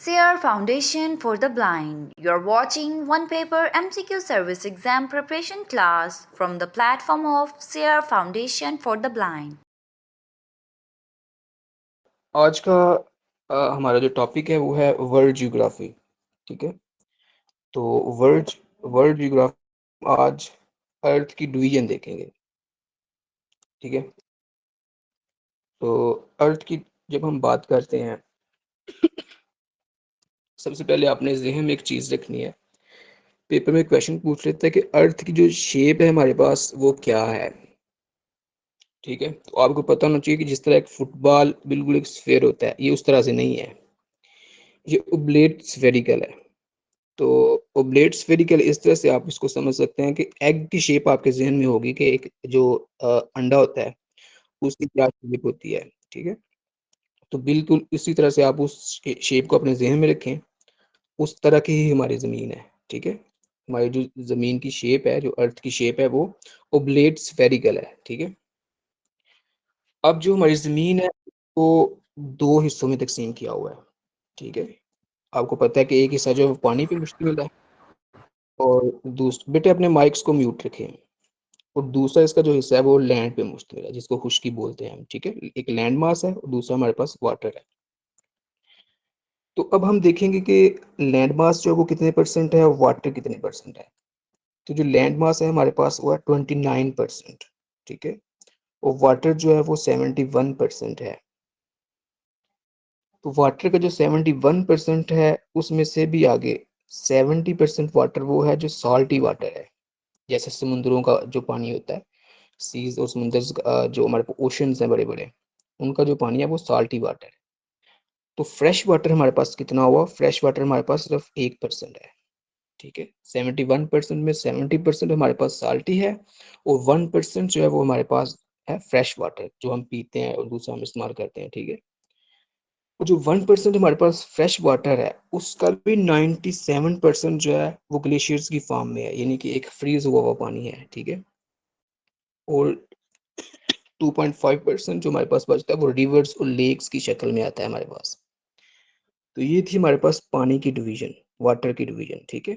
SEER Foundation for the Blind. You're watching one paper MCQ service exam preparation class from the platform of SEER Foundation for the Blind. आज का हमारा जो topic है वो है world geography. ठीक है, तो वर्ल्ड वर्ल्ड ज्योग्राफी आज अर्थ की डिवीजन देखेंगे। ठीक है, तो अर्थ की जब हम बात करते हैं, सबसे पहले आपने ज़हन में एक चीज़ रखनी है। पेपर में क्वेश्चन पूछ लेता है कि अर्थ की जो शेप है हमारे पास वो क्या है। ठीक है, तो आपको पता होना चाहिए कि जिस तरह एक फुटबॉल बिल्कुल एक स्फेयर होता है, ये उस तरह से नहीं है, ये ओब्लेट स्फेरिकल है। तो ओब्लेट स्फेरिकल इस तरह से आप इसको समझ सकते हैं कि एग की शेप आपके जहन में होगी कि एक जो अंडा होता है उसकी क्या शेप होती है। ठीक है, तो बिल्कुल इसी तरह से आप उस शेप को अपने जहन में रखें, उस तरह की ही हमारी ज़मीन है। ठीक है, हमारी जो ज़मीन की शेप है, जो अर्थ की शेप है, वो ओब्लेट स्फेरिकल है। ठीक है, अब जो हमारी ज़मीन है वो दो हिस्सों में तकसीम किया हुआ है। ठीक है, आपको पता है कि एक हिस्सा जो है वो पानी पे मुश्तमिल है, और बेटे अपने माइक्स को म्यूट रखें। और दूसरा इसका जो हिस्सा है वो लैंड पे मुश्तमिल है, जिसको खुश्की बोलते हैं हम। ठीक है, एक लैंड मास है और दूसरा हमारे पास वाटर है। तो अब हम देखेंगे कि लैंड मास जो है वो कितने परसेंट है और वाटर कितने परसेंट है। तो जो लैंड मास है हमारे पास वो है 29%। ठीक है, और वाटर जो है वो 71% है। तो वाटर का जो 71% है उसमें से भी आगे 70% वाटर वो है जो सॉल्टी वाटर है, जैसे समुद्रों का जो पानी होता है, सीज और समुंदर जो हमारे ओशंस हैं बड़े बड़े, उनका जो पानी है वो साल्टी वाटर है। तो फ्रेश वाटर हमारे पास कितना हुआ? फ्रेश वाटर हमारे पास सिर्फ 1% है। ठीक है, 71% में 70% हमारे पास साल्टी है, और 1% जो है वो हमारे पास है फ्रेश वाटर, जो हम पीते हैं और दूसरा हम इस्तेमाल करते हैं। ठीक है, और जो 1% हमारे पास फ्रेश वाटर है उसका भी 97% जो है वो ग्लेशियर्स की फॉर्म में है, यानी कि एक फ्रीज हुआ हुआ पानी है। ठीक है, और 2.5% जो हमारे पास बचता है वो रिवर्स और लेक्स की शक्ल में आता है हमारे पास। तो ये थी हमारे पास पानी की डिवीजन, वाटर की डिवीजन। ठीक है,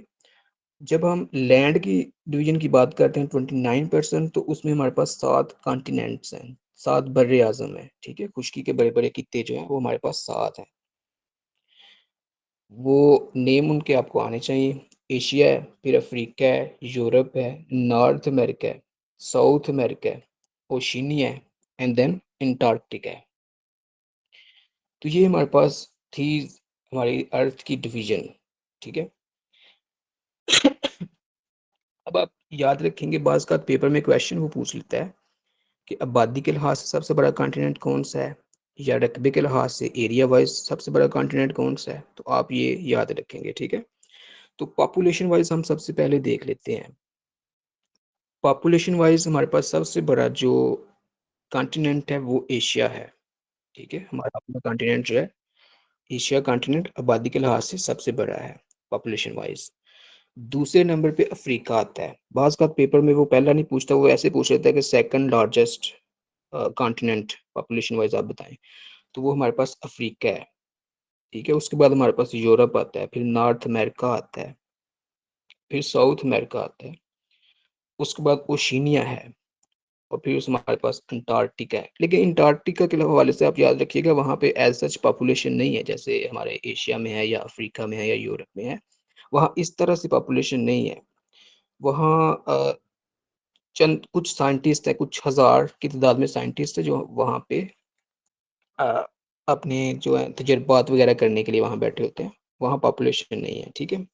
जब हम लैंड की डिवीजन की बात करते हैं 29%, तो उसमें हमारे पास 7 कॉन्टिनेंट्स हैं, 7 बर्रे आजम है। ठीक है, खुश्की के बड़े बड़े कित्ते जो हैं वो हमारे पास 7 हैं। वो नेम उनके आपको आने चाहिए। एशिया है, फिर अफ्रीका है, यूरोप है, नॉर्थ अमेरिका है, साउथ अमेरिका है, ओशिनिया है, एंड देन अंटार्कटिका है। तो ये हमारे पास थी हमारी अर्थ की डिवीजन। ठीक है, अब आप याद रखेंगे बाज़ का पेपर में क्वेश्चन वो पूछ लेता है कि आबादी के लिहाज से सबसे बड़ा कॉन्टिनेंट कौन सा है, या रकबे के लिहाज से एरिया वाइज सबसे बड़ा कॉन्टिनेंट कौन सा है, तो आप ये याद रखेंगे। ठीक है, तो पॉपुलेशन वाइज हम सबसे पहले देख लेते हैं। पॉपुलेशन वाइज हमारे पास सबसे बड़ा जो कॉन्टिनेंट है वो एशिया है। ठीक है, हमारा अपना कॉन्टिनेंट जो है एशिया कॉन्टिनेंट आबादी के लिहाज से सबसे बड़ा है पॉपुलेशन वाइज। दूसरे नंबर पे अफ्रीका आता है। बाज़ का पेपर में वो पहला नहीं पूछता, वो ऐसे पूछ लेता है कि second largest continent population wise आप बताएं, तो वो हमारे पास अफ्रीका है। ठीक है, उसके बाद हमारे पास यूरोप आता है, फिर नॉर्थ अमेरिका आता है, फिर साउथ अमेरिका आता है, उसके बाद ओशिनिया है, और फिर हमारे पास अंटार्कटिका है। लेकिन अंटार्कटिका के हवाले से आप याद रखिएगा वहाँ पे एज सच पॉपुलेशन नहीं है, जैसे हमारे एशिया में है या अफ्रीका में है या यूरोप में है। वहाँ इस तरह से पॉपुलेशन नहीं है। वहाँ चंद कुछ साइंटिस्ट हैं, कुछ हज़ार की तादाद में साइंटिस्ट हैं जो वहाँ पे अ, अपने जो है तजर्बात वगैरह करने के लिए वहाँ बैठे होते हैं। वहाँ पॉपुलेशन नहीं है। ठीक है,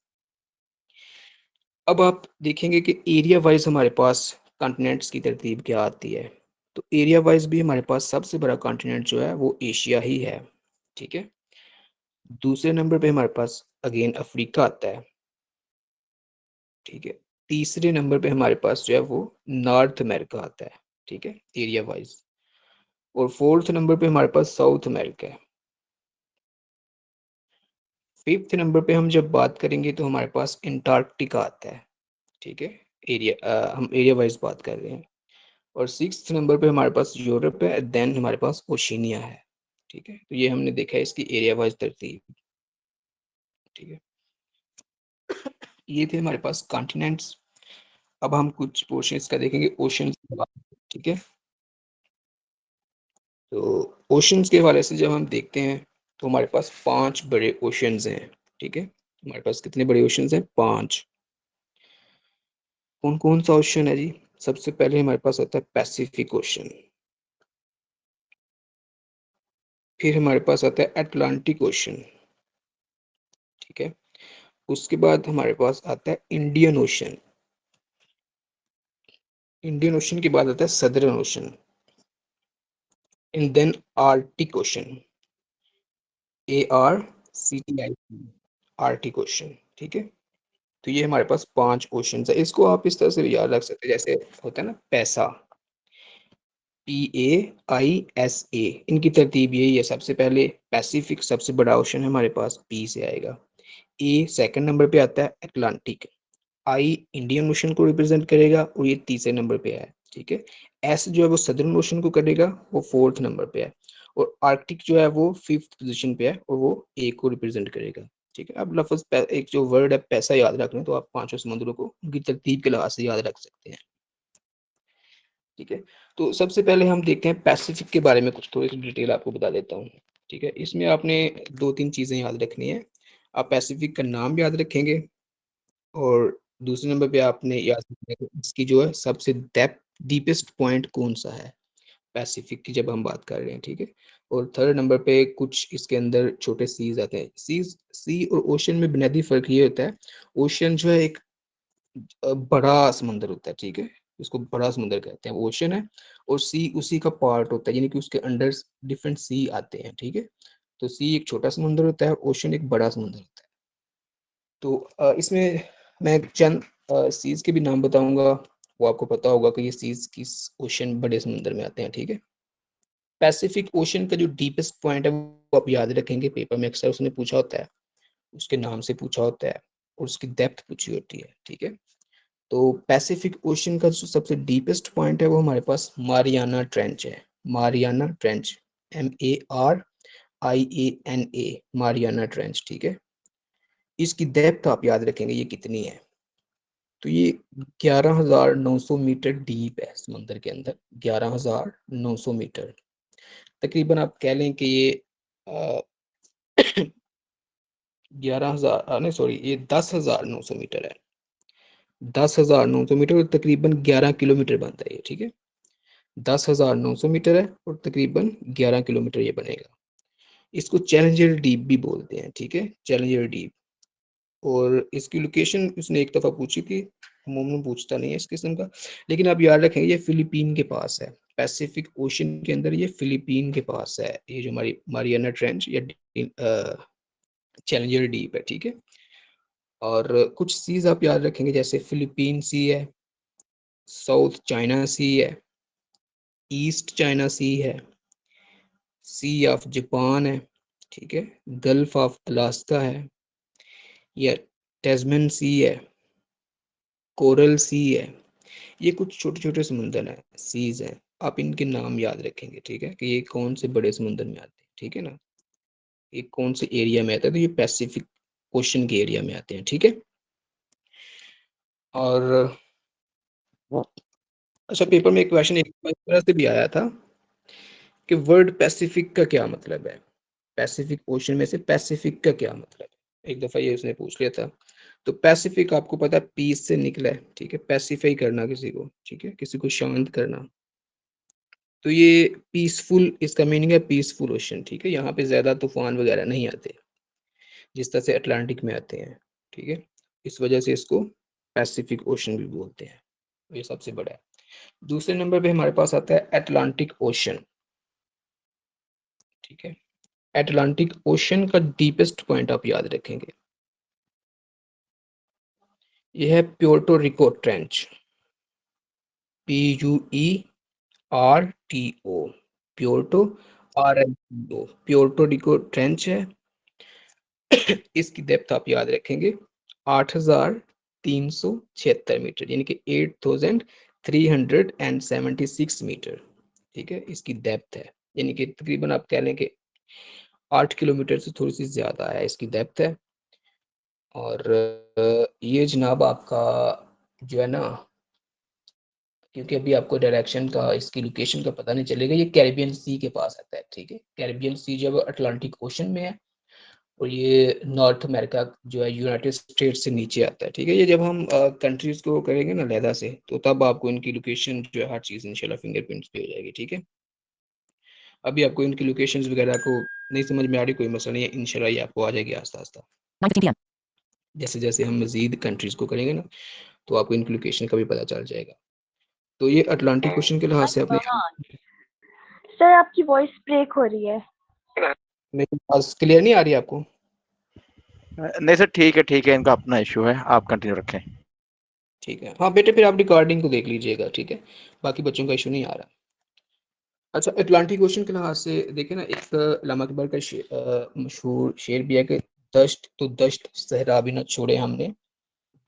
अब आप देखेंगे कि एरिया वाइज हमारे पास कॉन्टिनेंट्स की तरतीब क्या आती है। तो एरिया वाइज भी हमारे पास सबसे बड़ा कॉन्टिनेंट जो है वो एशिया ही है। ठीक है, दूसरे नंबर पे हमारे पास अगेन अफ्रीका आता है। ठीक है, तीसरे नंबर पे हमारे पास जो है वो नॉर्थ अमेरिका आता है। ठीक है, एरिया वाइज, और फोर्थ नंबर पे हमारे पास साउथ अमेरिका है। फिफ्थ नंबर पे हम जब बात करेंगे तो हमारे पास अंटार्कटिका आता है। ठीक है, हम एरिया वाइज बात कर रहे हैं। और सिक्स्थ नंबर पे हमारे पास यूरोप है, देन हमारे पास ओशिनिया है। ठीक है, तो ये हमने देखा है इसकी एरिया वाइज तरतीब। ठीक है। ये थे हमारे पास कॉन्टिनेंट्स। अब हम कुछ पोर्शंस का देखेंगे ओशन के बारे में, ठीक है। तो ओशंस के हवाले से जब हम देखते हैं तो हमारे पास 5 बड़े ओशंस हैं, ठीक है। हमारे पास कितने बड़े ओशंस हैं? 5। कौन कौन सा ओशन है जी? सबसे पहले हमारे पास आता है पैसिफिक ओशन, फिर हमारे पास आता है अटलांटिक ओशन, ठीक है। उसके बाद हमारे पास आता है इंडियन ओशन, इंडियन ओशन के बाद आता है Southern Ocean, and then Arctic Ocean, ARCTIC, Arctic Ocean, ठीक है। तो ये हमारे पास 5 ओशंस है। इसको आप इस तरह से भी याद रख सकते हैं, जैसे होता है ना पैसा, PAISA, इनकी तरतीब यही है। सबसे पहले पैसिफिक सबसे बड़ा ओशन है हमारे पास, P से आएगा। A सेकंड नंबर पे आता है अटलांटिक, I इंडियन ओशन को रिप्रेजेंट करेगा और ये तीसरे नंबर पे है, ठीक है। S जो है वो सदर्न ओशन को करेगा, वो फोर्थ नंबर पे है। और आर्कटिक जो है वो फिफ्थ पोजीशन पे है और वो A को रिप्रेजेंट करेगा, ठीक है। अब लफ्ज एक जो वर्ड है पैसा याद रखना है, तो आप पांचों समुद्रों को उनकी तरतीब के लिहाज से याद रख सकते हैं, ठीक है। तो सबसे पहले हम देखते हैं पैसिफिक के बारे में, कुछ थोड़ी सी डिटेल आपको बता देता हूँ, ठीक है। इसमें आपने 2-3 चीजें याद रखनी है। आप पैसिफिक का नाम याद रखेंगे और दूसरे नंबर पे आपने याद रखना है कि इसकी जो है सबसे डेप्थ डीपेस्ट पॉइंट कौन सा है पैसिफिक की, जब हम बात कर रहे हैं, ठीक है। और थर्ड नंबर पे कुछ इसके अंदर छोटे सीज आते हैं। सी और ओशन में बुनियादी फर्क ये होता है, ओशन जो है एक बड़ा समुंदर होता है, ठीक है। इसको बड़ा समुंदर कहते हैं, ओशन है। और सी उसी का पार्ट होता है, यानी कि उसके अंडर डिफरेंट सी आते हैं, ठीक है। तो सी एक छोटा समुंदर होता है, ओशन एक बड़ा समुंदर होता है। तो इसमें मैं चंद सीज के भी नाम बताऊंगा, वो आपको पता होगा कि ये सीज किस ओशन बड़े समुंदर में आते हैं, ठीक है। पैसिफिक ओशन का जो डीपेस्ट पॉइंट है वो आप याद रखेंगे, पेपर में अक्सर उसने पूछा होता है, उसके नाम से पूछा होता है और उसकी डेप्थ पूछी होती है, ठीक है। तो पैसिफिक ओशन का जो सबसे डीपेस्ट पॉइंट है वो हमारे पास मारियाना ट्रेंच है। Mariana trench, MARIANA, Mariana trench, ठीक है। इसकी डेप्थ आप याद रखेंगे ये कितनी है, तो ये 11,900 मीटर डीप है समंदर के अंदर। 11,900 मीटर, तकरीबन आप कह लें कि ये 11,000 नहीं सॉरी, ये 10,900 मीटर है। 10,900 मीटर और तकरीबन 11 किलोमीटर बनता है ये, ठीक है। 10,900 मीटर है और तकरीबन 11 किलोमीटर ये बनेगा। इसको चैलेंजर डीप भी बोलते हैं, ठीक है, चैलेंजर डीप। और इसकी लोकेशन उसने एक दफ़ा पूछी थी, अमूमन पूछता नहीं है इस किस्म का, लेकिन आप याद रखेंगे ये फिलीपीन के पास है। पैसिफिक ओशन के अंदर ये फिलीपीन के पास है, ये जो हमारी मारियाना ट्रेंच या चैलेंजर डीप है, ठीक है। और कुछ सीज आप याद रखेंगे, जैसे फिलीपीन सी है, साउथ चाइना सी है, ईस्ट चाइना सी है, सी ऑफ जापान है, ठीक है, गल्फ ऑफ अलास्का है, या टेस्मन सी है, कोरल सी है। ये कुछ छोटे छोटे समुंदर हैं, सीज हैं। आप इनके नाम याद रखेंगे, ठीक है, कि ये कौन से बड़े समुंदर में आते हैं, ठीक है ना, ये कौन से एरिया में आते हैं। तो ये पैसिफिक ओशन के एरिया में आते हैं, ठीक है। और अच्छा, पेपर में एक क्वेश्चन एक इस तरह से भी आया था कि वर्ड पैसिफिक का क्या मतलब है, पैसिफिक ओशन में से पैसिफिक का क्या मतलब है, एक दफा ये उसने पूछ लिया था। तो पैसिफिक आपको पता है पीस से निकला है, ठीक है, पैसिफाई करना किसी को, ठीक है, किसी को शांत करना। तो ये पीसफुल, इसका मीनिंग है पीसफुल ओशन, ठीक है। यहाँ पे ज्यादा तूफान वगैरह नहीं आते जिस तरह से अटलांटिक में आते हैं, ठीक है। इस वजह से इसको पैसिफिक ओशन भी बोलते हैं, ये सबसे बड़ा है। दूसरे नंबर पे हमारे पास आता है अटलांटिक ओशन, ठीक है। अटलांटिक ओशन का डीपेस्ट पॉइंट आप याद रखेंगे, यह है प्योर्टो रिको trench, PUERTO, Puerto, RICO, Puerto रिको ट्रेंच है। इसकी डेप्थ आप याद रखेंगे 8,376 मीटर, यानी कि 8,376 मीटर, ठीक है, इसकी डेप्थ है। यानी कि तकरीबन आप कह लें कि 8 किलोमीटर से थोड़ी सी ज्यादा है इसकी डेप्थ है। और ये जनाब आपका जो है ना, क्योंकि अभी आपको डायरेक्शन का, इसकी लोकेशन का पता नहीं चलेगा, ये कैरिबियन सी के पास आता है, ठीक है। कैरिबियन सी जब अटलांटिक ओशन में है, और ये नॉर्थ अमेरिका जो है यूनाइटेड स्टेट्स से नीचे आता है, ठीक है। ये जब हम कंट्रीज को करेंगे ना लहदा से, तो तब आपको इनकी लोकेशन जो है हर चीज़ इंशाल्लाह फिंगरप्रिंट्स पे हो जाएगी, ठीक है। अभी आपको इनकी लोकेशंस वगैरह को नहीं समझ में आ रही, कोई मसला नहीं है, इंशाल्लाह ये आपको आ जाएगी आस्ता आस्ता। जैसे जैसे हम मजीद कंट्रीज को करेंगे ना, तो आपको इनकी लोकेशन का भी पता चल जाएगा। तो ये अटलांटिक ओशन के लिहाज से अपने सर आपकी वॉइस ब्रेक हो रही है। मेरी आवाज क्लियर नहीं आ रही आपको? नहीं सर, ठीक है, इनका अपना इशू है, आप कंटिन्यू रखें। ठीक है, हाँ बेटे, फिर आप रिकॉर्डिंग को देख लीजिएगा, ठीक है। बाकी बच्चों का इशू नहीं आ रहा। अच्छा, अटलांटिक ओशन के लिहाज से देखें ना, एक अल्लामा इकबाल का मशहूर शेर भी है कि दश्त तो दश्त सहरा भी न छोड़े हमने,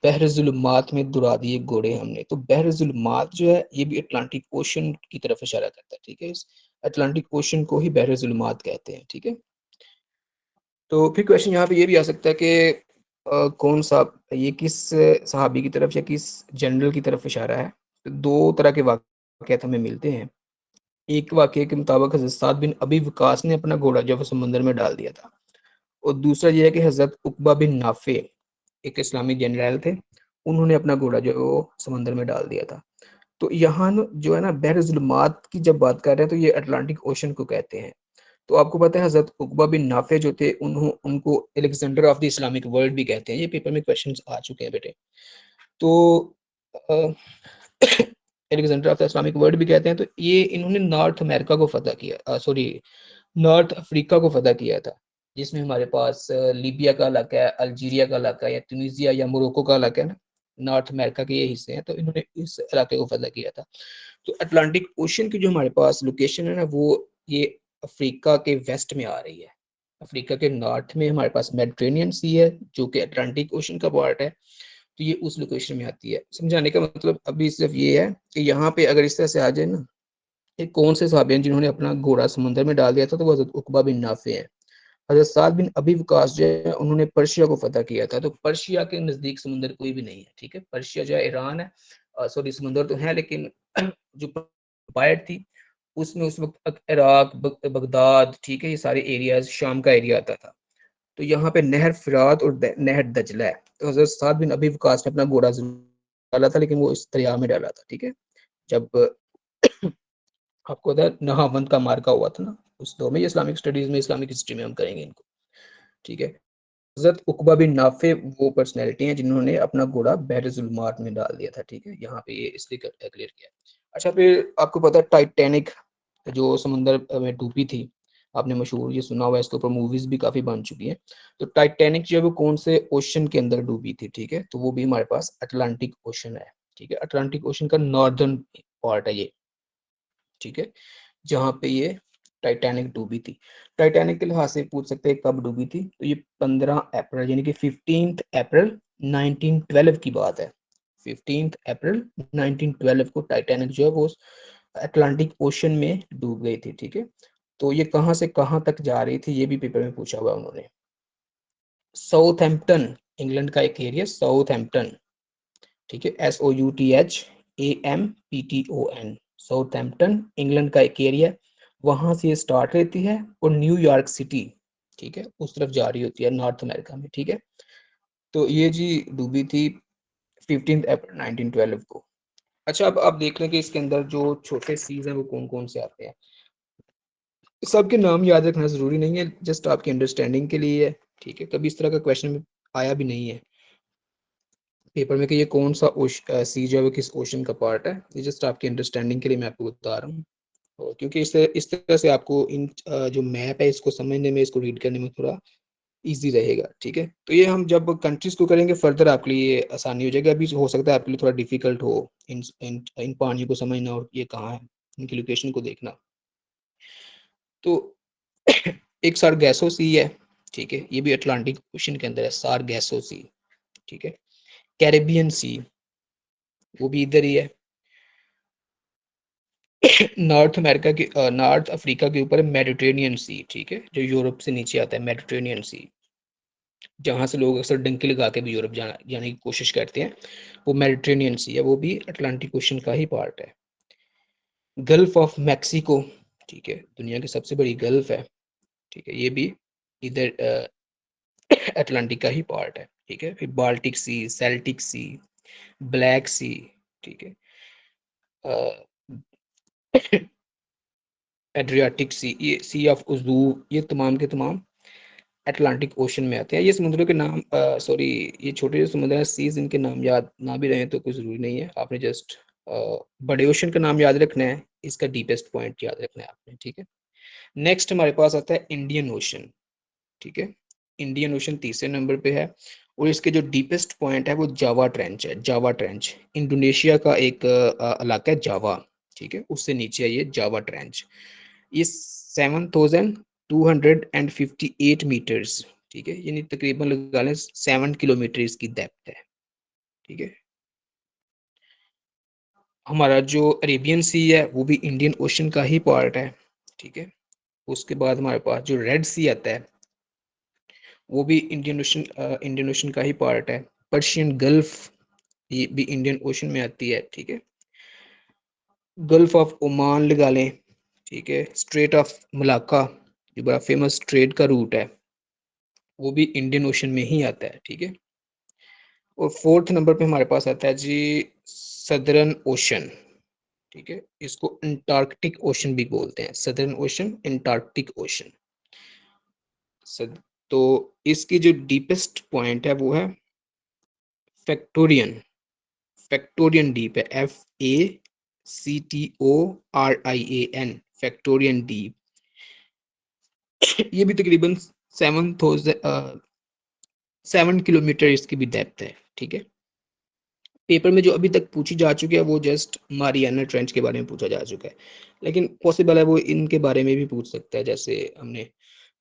बहर जुल्मात में दुरा दिए घोड़े हमने। तो बहर जुल्मात जो है ये भी अटलांटिक ओशन की तरफ इशारा करता है, ठीक है। इस अटलांटिक ओशन को ही बहर जुल्मात कहते हैं, ठीक है। तो फिर क्वेश्चन यहाँ पे ये भी आ सकता है कि कौन सा, ये किस सहाबी की तरफ या किस जनरल की तरफ इशारा है। तो दो तरह के वाक़यात हमें मिलते हैं। एक वाक़ये के मुताबिक हज़रत साद बिन अबी वक़ास ने अपना घोड़ा जो है समुंदर में डाल दिया था, और दूसरा ये है कि हज़रत उक़बा बिन नाफ़े एक इस्लामी जनरल थे, उन्होंने अपना घोड़ा जो है वो समंदर में डाल दिया था। तो यहाँ न जो है ना, बहर ज़ुल्मात की जब बात कर रहे हैं तो ये अटलांटिक ओशन को कहते हैं। तो आपको पता है हज़रत उक़बा बिन नाफ़े जो थे, उनको Alexander of the Islamic world भी कहते हैं। ये पेपर में क्वेश्चंस आ चुके हैं बेटे। तो अ, Alexander of the Islamic world भी कहते हैं। तो ये इन्होंने नॉर्थ अमेरिका को फ़तह किया, सॉरी नॉर्थ अफ्रीका को फ़तह किया था, जिसमें हमारे पास लीबिया का इलाका है, अल्जीरिया का इलाका है, या ट्यूनीसिया या मोरक्को का इलाका है ना, नॉर्थ अमेरिका के ये हिस्से हैं। तो इन्होंने इस इलाके को फ़तह किया था। तो अटलांटिक ओशन की जो हमारे पास लोकेशन है ना, वो ये अफ्रीका के वेस्ट में आ रही है। अफ्रीका के नॉर्थ में हमारे पास मेडिटेरेनियन सी है, जो कि अटलांटिक ओशन का पार्ट है। तो ये उस लोकेशन में आती है। समझाने का मतलब अभी सिर्फ ये है कि यहाँ पे अगर इस तरह से आ जाए ना, ये कौन से सहाबी हैं जिन्होंने अपना घोड़ा समुद्र में डाल दिया था, तो वो हज़रत उक़बा बिन नाफ़े हैं। हज़रत साद बिन अबी वक़ास जो है, उन्होंने पर्शिया को फ़तह किया था। तो पर्शिया के नज़दीक समुंदर कोई भी नहीं है, ठीक है। पर्शिया जो है ईरान है, सॉरी समुंदर तो है, लेकिन जो एम्पायर थी उसमें उस वक़्त इराक, बगदाद, ठीक है, ये सारे एरियाज़ शाम का एरिया आता था। तो यहाँ पे नहर फ़िरात और नहर दजला है। तो हज़रत साद बिन अबी वक़ास ने अपना घोड़ा ज़रूर डाला था, लेकिन वो इस दरिया में डाला था, ठीक है। जब आपको पता है नहावंत का मार्का हुआ था ना, उस दौर में, ये इस्लामिक स्टडीज़ में, इस्लामिक हिस्ट्री में हम करेंगे इनको, ठीक है। हज़रत उक़बा बिन नाफ़े वो पर्सनैलिटी हैं जिन्होंने अपना घोड़ा बहर ज़ुल्मात में डाल दिया था, ठीक है। यहाँ पे ये इसलिए क्लियर किया। अच्छा, फिर आपको पता है टाइटैनिक जो समुंदर में डूबी थी, आपने मशहूर ये सुना हुआ है, इसके ऊपर मूवीज़ भी काफ़ी बन चुकी हैं। तो टाइटैनिक जो है वो कौन से ओशन के अंदर डूबी थी, ठीक है। तो वो भी हमारे पास अटलांटिक ओशन है, ठीक है। अटलांटिक ओशन का नॉर्दर्न पार्ट है ये, ठीक है, जहाँ पे ये टाइटैनिक डूबी थी। टाइटैनिक के लिहाज से पूछ सकते हैं कब डूबी थी, तो ये 15 अप्रैल यानी कि 15 अप्रैल 1912 की बात है। 15 अप्रैल 1912 को टाइटैनिक जो है वो अटलांटिक ओशन में डूब गई थी, ठीक है। तो ये कहाँ से कहाँ तक जा रही थी, ये भी पेपर में पूछा हुआ है उन्होंने। साउथहैम्पटन, इंग्लैंड का एक एरिया साउथहैम्पटन, ठीक है, SOUTHAMPTON, साउथहैम्पटन इंग्लैंड का एक एरिया, वहां से ये स्टार्ट रहती है और न्यूयॉर्क सिटी, ठीक है, उस तरफ जा रही होती है नॉर्थ अमेरिका में, ठीक है। तो ये जी डूबी थी 15 अप्रैल 1912 को। अच्छा, अब आप देख लें कि इसके अंदर जो छोटे सीज हैं वो कौन कौन से आते हैं। सबके नाम याद रखना जरूरी नहीं है, जस्ट आपकी अंडरस्टैंडिंग के लिए है, ठीक है। कभी इस तरह का क्वेश्चन आया भी नहीं है पेपर में कि ये कौन सा सी जो है वो किस ओशन का पार्ट है। ये जस्ट आपकी अंडरस्टैंडिंग के लिए मैं आपको बता रहा हूँ, और क्योंकि इस तरह से आपको इन जो मैप है इसको समझने में, इसको रीड करने में थोड़ा इजी रहेगा, ठीक है। तो ये हम जब कंट्रीज को करेंगे फर्दर आपके लिए आसानी हो जाएगी। अभी हो सकता है आपके लिए थोड़ा डिफिकल्ट हो इन पानियों को समझना और ये कहाँ है, इनकी लोकेशन को देखना। तो एक सारगैसो सी है, ठीक है, ये भी अटलांटिक ओशन के अंदर है, सारगैसो सी, ठीक है। कैरेबियन सी, वो भी इधर ही है। नॉर्थ अमेरिका के नॉर्थ अफ्रीका के ऊपर मेडिटेरेनियन सी, ठीक है, जो यूरोप से नीचे आता है, मेडिटेरेनियन सी। जहाँ से लोग अक्सर डंकी लगा के भी यूरोप जाने की कोशिश करते हैं, वो मेडिटेरेनियन सी है, वो भी अटलांटिक ओशन का ही पार्ट है। गल्फ ऑफ मैक्सिको, ठीक है, दुनिया की सबसे बड़ी गल्फ है, ठीक है, ये भी इधर अटलांटिक का ही पार्ट है, ठीक है। फिर बाल्टिक सी, सेल्टिक सी, ब्लैक सी, ठीक है, एड्रियाटिक सी, ये सी ऑफ उजू, ये तमाम के तमाम अटलांटिक ओशन में आते हैं। ये समुद्रों के नाम सॉरी, ये छोटे जो समुद्र हैं, सीज, इनके नाम याद ना भी रहे तो कोई ज़रूरी नहीं है, आपने जस्ट बड़े ओशन का नाम याद रखना है, इसका डीपेस्ट पॉइंट याद रखना है आपने, ठीक है। नेक्स्ट हमारे पास आता है इंडियन ओशन, ठीक है। इंडियन ओशन तीसरे नंबर पे है, और इसके जो डीपेस्ट पॉइंट है वो जावा ट्रेंच है। जावा ट्रेंच इंडोनेशिया का एक इलाका है जावा, ठीक है, उससे नीचे है ये जावा ट्रेंच। ये 7258 मीटर्स, ठीक है, यानी तकरीबन लगा लें 7 किलोमीटर इसकी डेप्थ है, ठीक है। हमारा जो अरेबियन सी है वो भी इंडियन ओशन का ही पार्ट है, ठीक है। उसके बाद हमारे पास जो रेड सी आता है वो भी इंडियन ओशन का ही पार्ट है। पर्शियन गल्फ, ये भी इंडियन ओशन में आती है, ठीक है। गल्फ ऑफ ओमान लगा लें, ठीक है। स्ट्रेट ऑफ मलाक्का, जो बड़ा फेमस ट्रेड का रूट है, वो भी इंडियन ओशन में ही आता है, ठीक है। और फोर्थ नंबर पे हमारे पास आता है जी सदर्न ओशन, ठीक है, इसको अंटार्कटिक ओशन भी बोलते हैं, सदर्न ओशन, अंटार्कटिक ओशन। तो इसकी जो डीपेस्ट पॉइंट है वो है फैक्टोरियन, फैक्टोरियन डीप है, FACTORIAN, फैक्टोरियन डीप। ये भी तकरीबन 7 किलोमीटर इसकी भी डेप्थ है, ठीक है। पेपर में जो अभी तक पूछी जा चुकी है वो जस्ट मारियाना ट्रेंच के बारे में पूछा जा चुका है, लेकिन पॉसिबल है वो इनके बारे में भी पूछ सकता है, जैसे हमने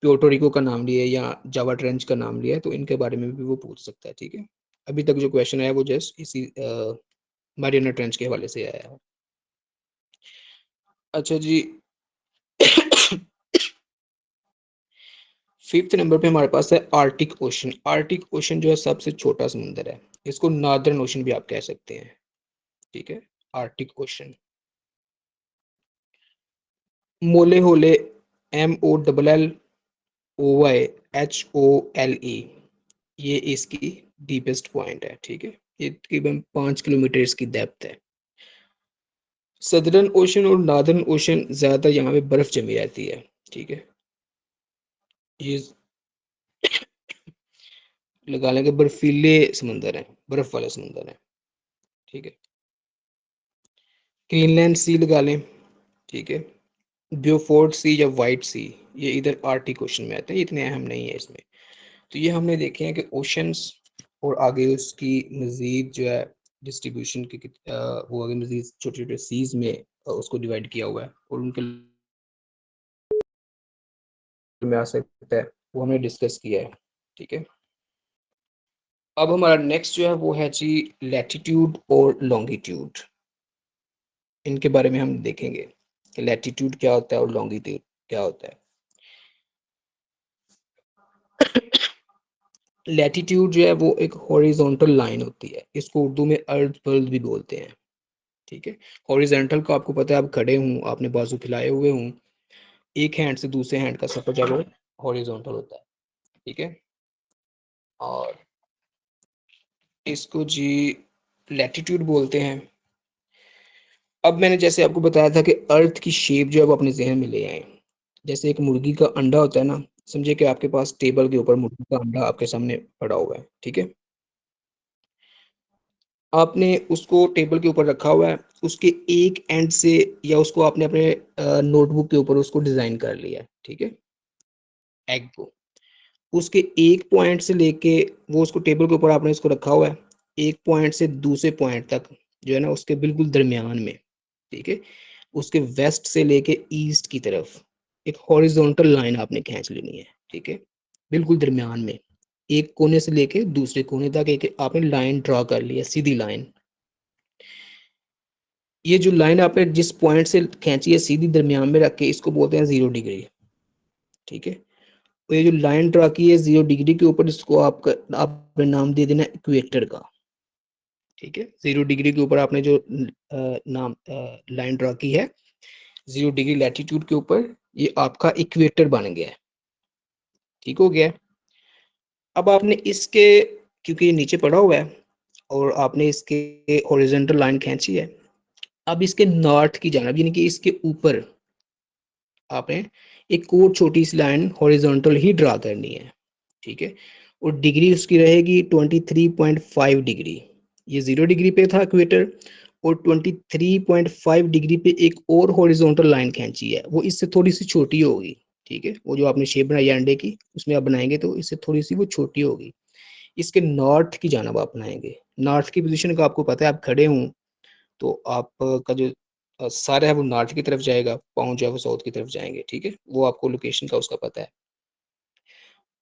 प्योर्टोरिको का नाम लिया या जावा ट्रेंच का नाम लिया है, तो इनके बारे में भी वो पूछ सकता है, ठीक है। अभी तक जो क्वेश्चन है वो जस्ट इसी मारियाना ट्रेंच के हवाले से आया है। अच्छा जी, फिफ्थ नंबर पे हमारे पास है आर्टिक ओशन। आर्टिक ओशन जो है सबसे छोटा समुंदर है, इसको नॉर्दर्न ओशन भी आप कह सकते हैं, ठीक है। आर्टिक ओशन, मोले होले, MOLLOYHOLE, ये इसकी डीपेस्ट पॉइंट है, ठीक है। ये तकरीबन 5 किलोमीटर इसकी डेप्थ है। सदर्न ओशन और नॉर्दर्न ओशन ज्यादा यहाँ पे बर्फ जमी रहती है, ठीक है। ये लगा लेंगे बर्फीले समंदर है, बर्फ वाले समंदर है, ठीक है। ग्रीनलैंड सी लगा लें, ठीक है। ब्यूफोर्ट सी या वाइट सी, ये इधर आर्टिक ओशन में आते हैं, इतने अहम नहीं है इसमें। तो ये हमने देखे हैं कि ओशंस, और आगे उसकी मजीद जो है डिस्ट्रीब्यूशन की वो आगे मजीद छोटे छोटे सीज में उसको डिवाइड किया हुआ है, और उनके में आ सकता है, वो हमने डिस्कस किया है, ठीक है। अब हमारा नेक्स्ट जो है वो है जी लैटिट्यूड और लॉन्गिट्यूड। इनके बारे में हम देखेंगे कि लैटिट्यूड क्या होता है और लॉन्गिट्यूड क्या होता है। लैटिट्यूड जो है वो एक हॉरिजॉन्टल लाइन होती है, इसको उर्दू में अर्ध वर्ल्ड भी बोलते हैं, ठीक है। हॉरिजॉन्टल को आपको पता है, आप खड़े हूँ, आपने बाजू फैलाए हुए हूँ, एक हैंड से दूसरे हैंड का सफर जो है वो हॉरिजॉन्टल होता है, ठीक है। और इसको जी लैटिट्यूड बोलते हैं। अब मैंने जैसे आपको बताया था कि अर्थ की शेप जो है वो अपने जहन में ले आए, जैसे एक मुर्गी का अंडा होता है ना, समझे कि आपके पास टेबल के ऊपर मुर्गी का अंडा आपके सामने पड़ा हुआ है, ठीक है। आपने उसको टेबल के ऊपर रखा हुआ है, उसके एक एंड से, या उसको आपने अपने नोटबुक के ऊपर उसको डिजाइन कर लिया है, ठीक है, एग को। उसके एक पॉइंट से लेके, वो उसको टेबल के ऊपर आपने इसको रखा हुआ है, एक पॉइंट से दूसरे पॉइंट तक जो है ना उसके बिल्कुल दरमियान में, ठीक है, उसके वेस्ट से लेके ईस्ट की तरफ एक हॉरिजॉन्टल लाइन आपने खींच लेनी है, ठीक है, बिल्कुल दरमियान में, एक कोने से लेके दूसरे कोने तक एक आपने लाइन ड्रॉ कर लिया, सीधी लाइन। ये जो लाइन आपने जिस पॉइंट से खींची है सीधी दरमियान में रख के, इसको बोलते हैं 0 डिग्री, ठीक है। ये जो लाइन ड्रा की है 0 डिग्री के ऊपर, इसको आपने नाम दे देना इक्वेटर का, ठीक है। 0 डिग्री के ऊपर आपने जो नाम लाइन ड्रा की है 0 डिग्री लैटिट्यूड के ऊपर, ये आपका इक्वेटर बन गया है, ठीक हो गया। अब आपने इसके, क्योंकि ये नीचे पड़ा हुआ है और आपने इसके हॉरिजॉन्टल लाइन खींची है, अब इसके नॉर्थ की जानब यानी कि इसके ऊपर आपने एक और छोटी सी लाइन हॉरिजॉन्टल ही ड्रा करनी है, ठीक है। और डिग्री उसकी रहेगी 23.5 डिग्री, ये 0 डिग्री पे था इक्वेटर, और 23.5 डिग्री पे एक और हॉरिजॉन्टल लाइन खींची है, वो इससे थोड़ी सी छोटी होगी, ठीक है। वो जो आपने शेप बनाई है अंडे की, उसमें आप बनाएंगे तो इससे थोड़ी सी वो छोटी होगी। इसके नॉर्थ की जानब आप बनाएंगे, नॉर्थ की पोजीशन का आपको पता है, आप खड़े हों तो आपका जो सारा है वो नॉर्थ की तरफ जाएगा, पाँव जो है वो साउथ की तरफ जाएंगे, ठीक है। वो आपको लोकेशन का उसका पता है।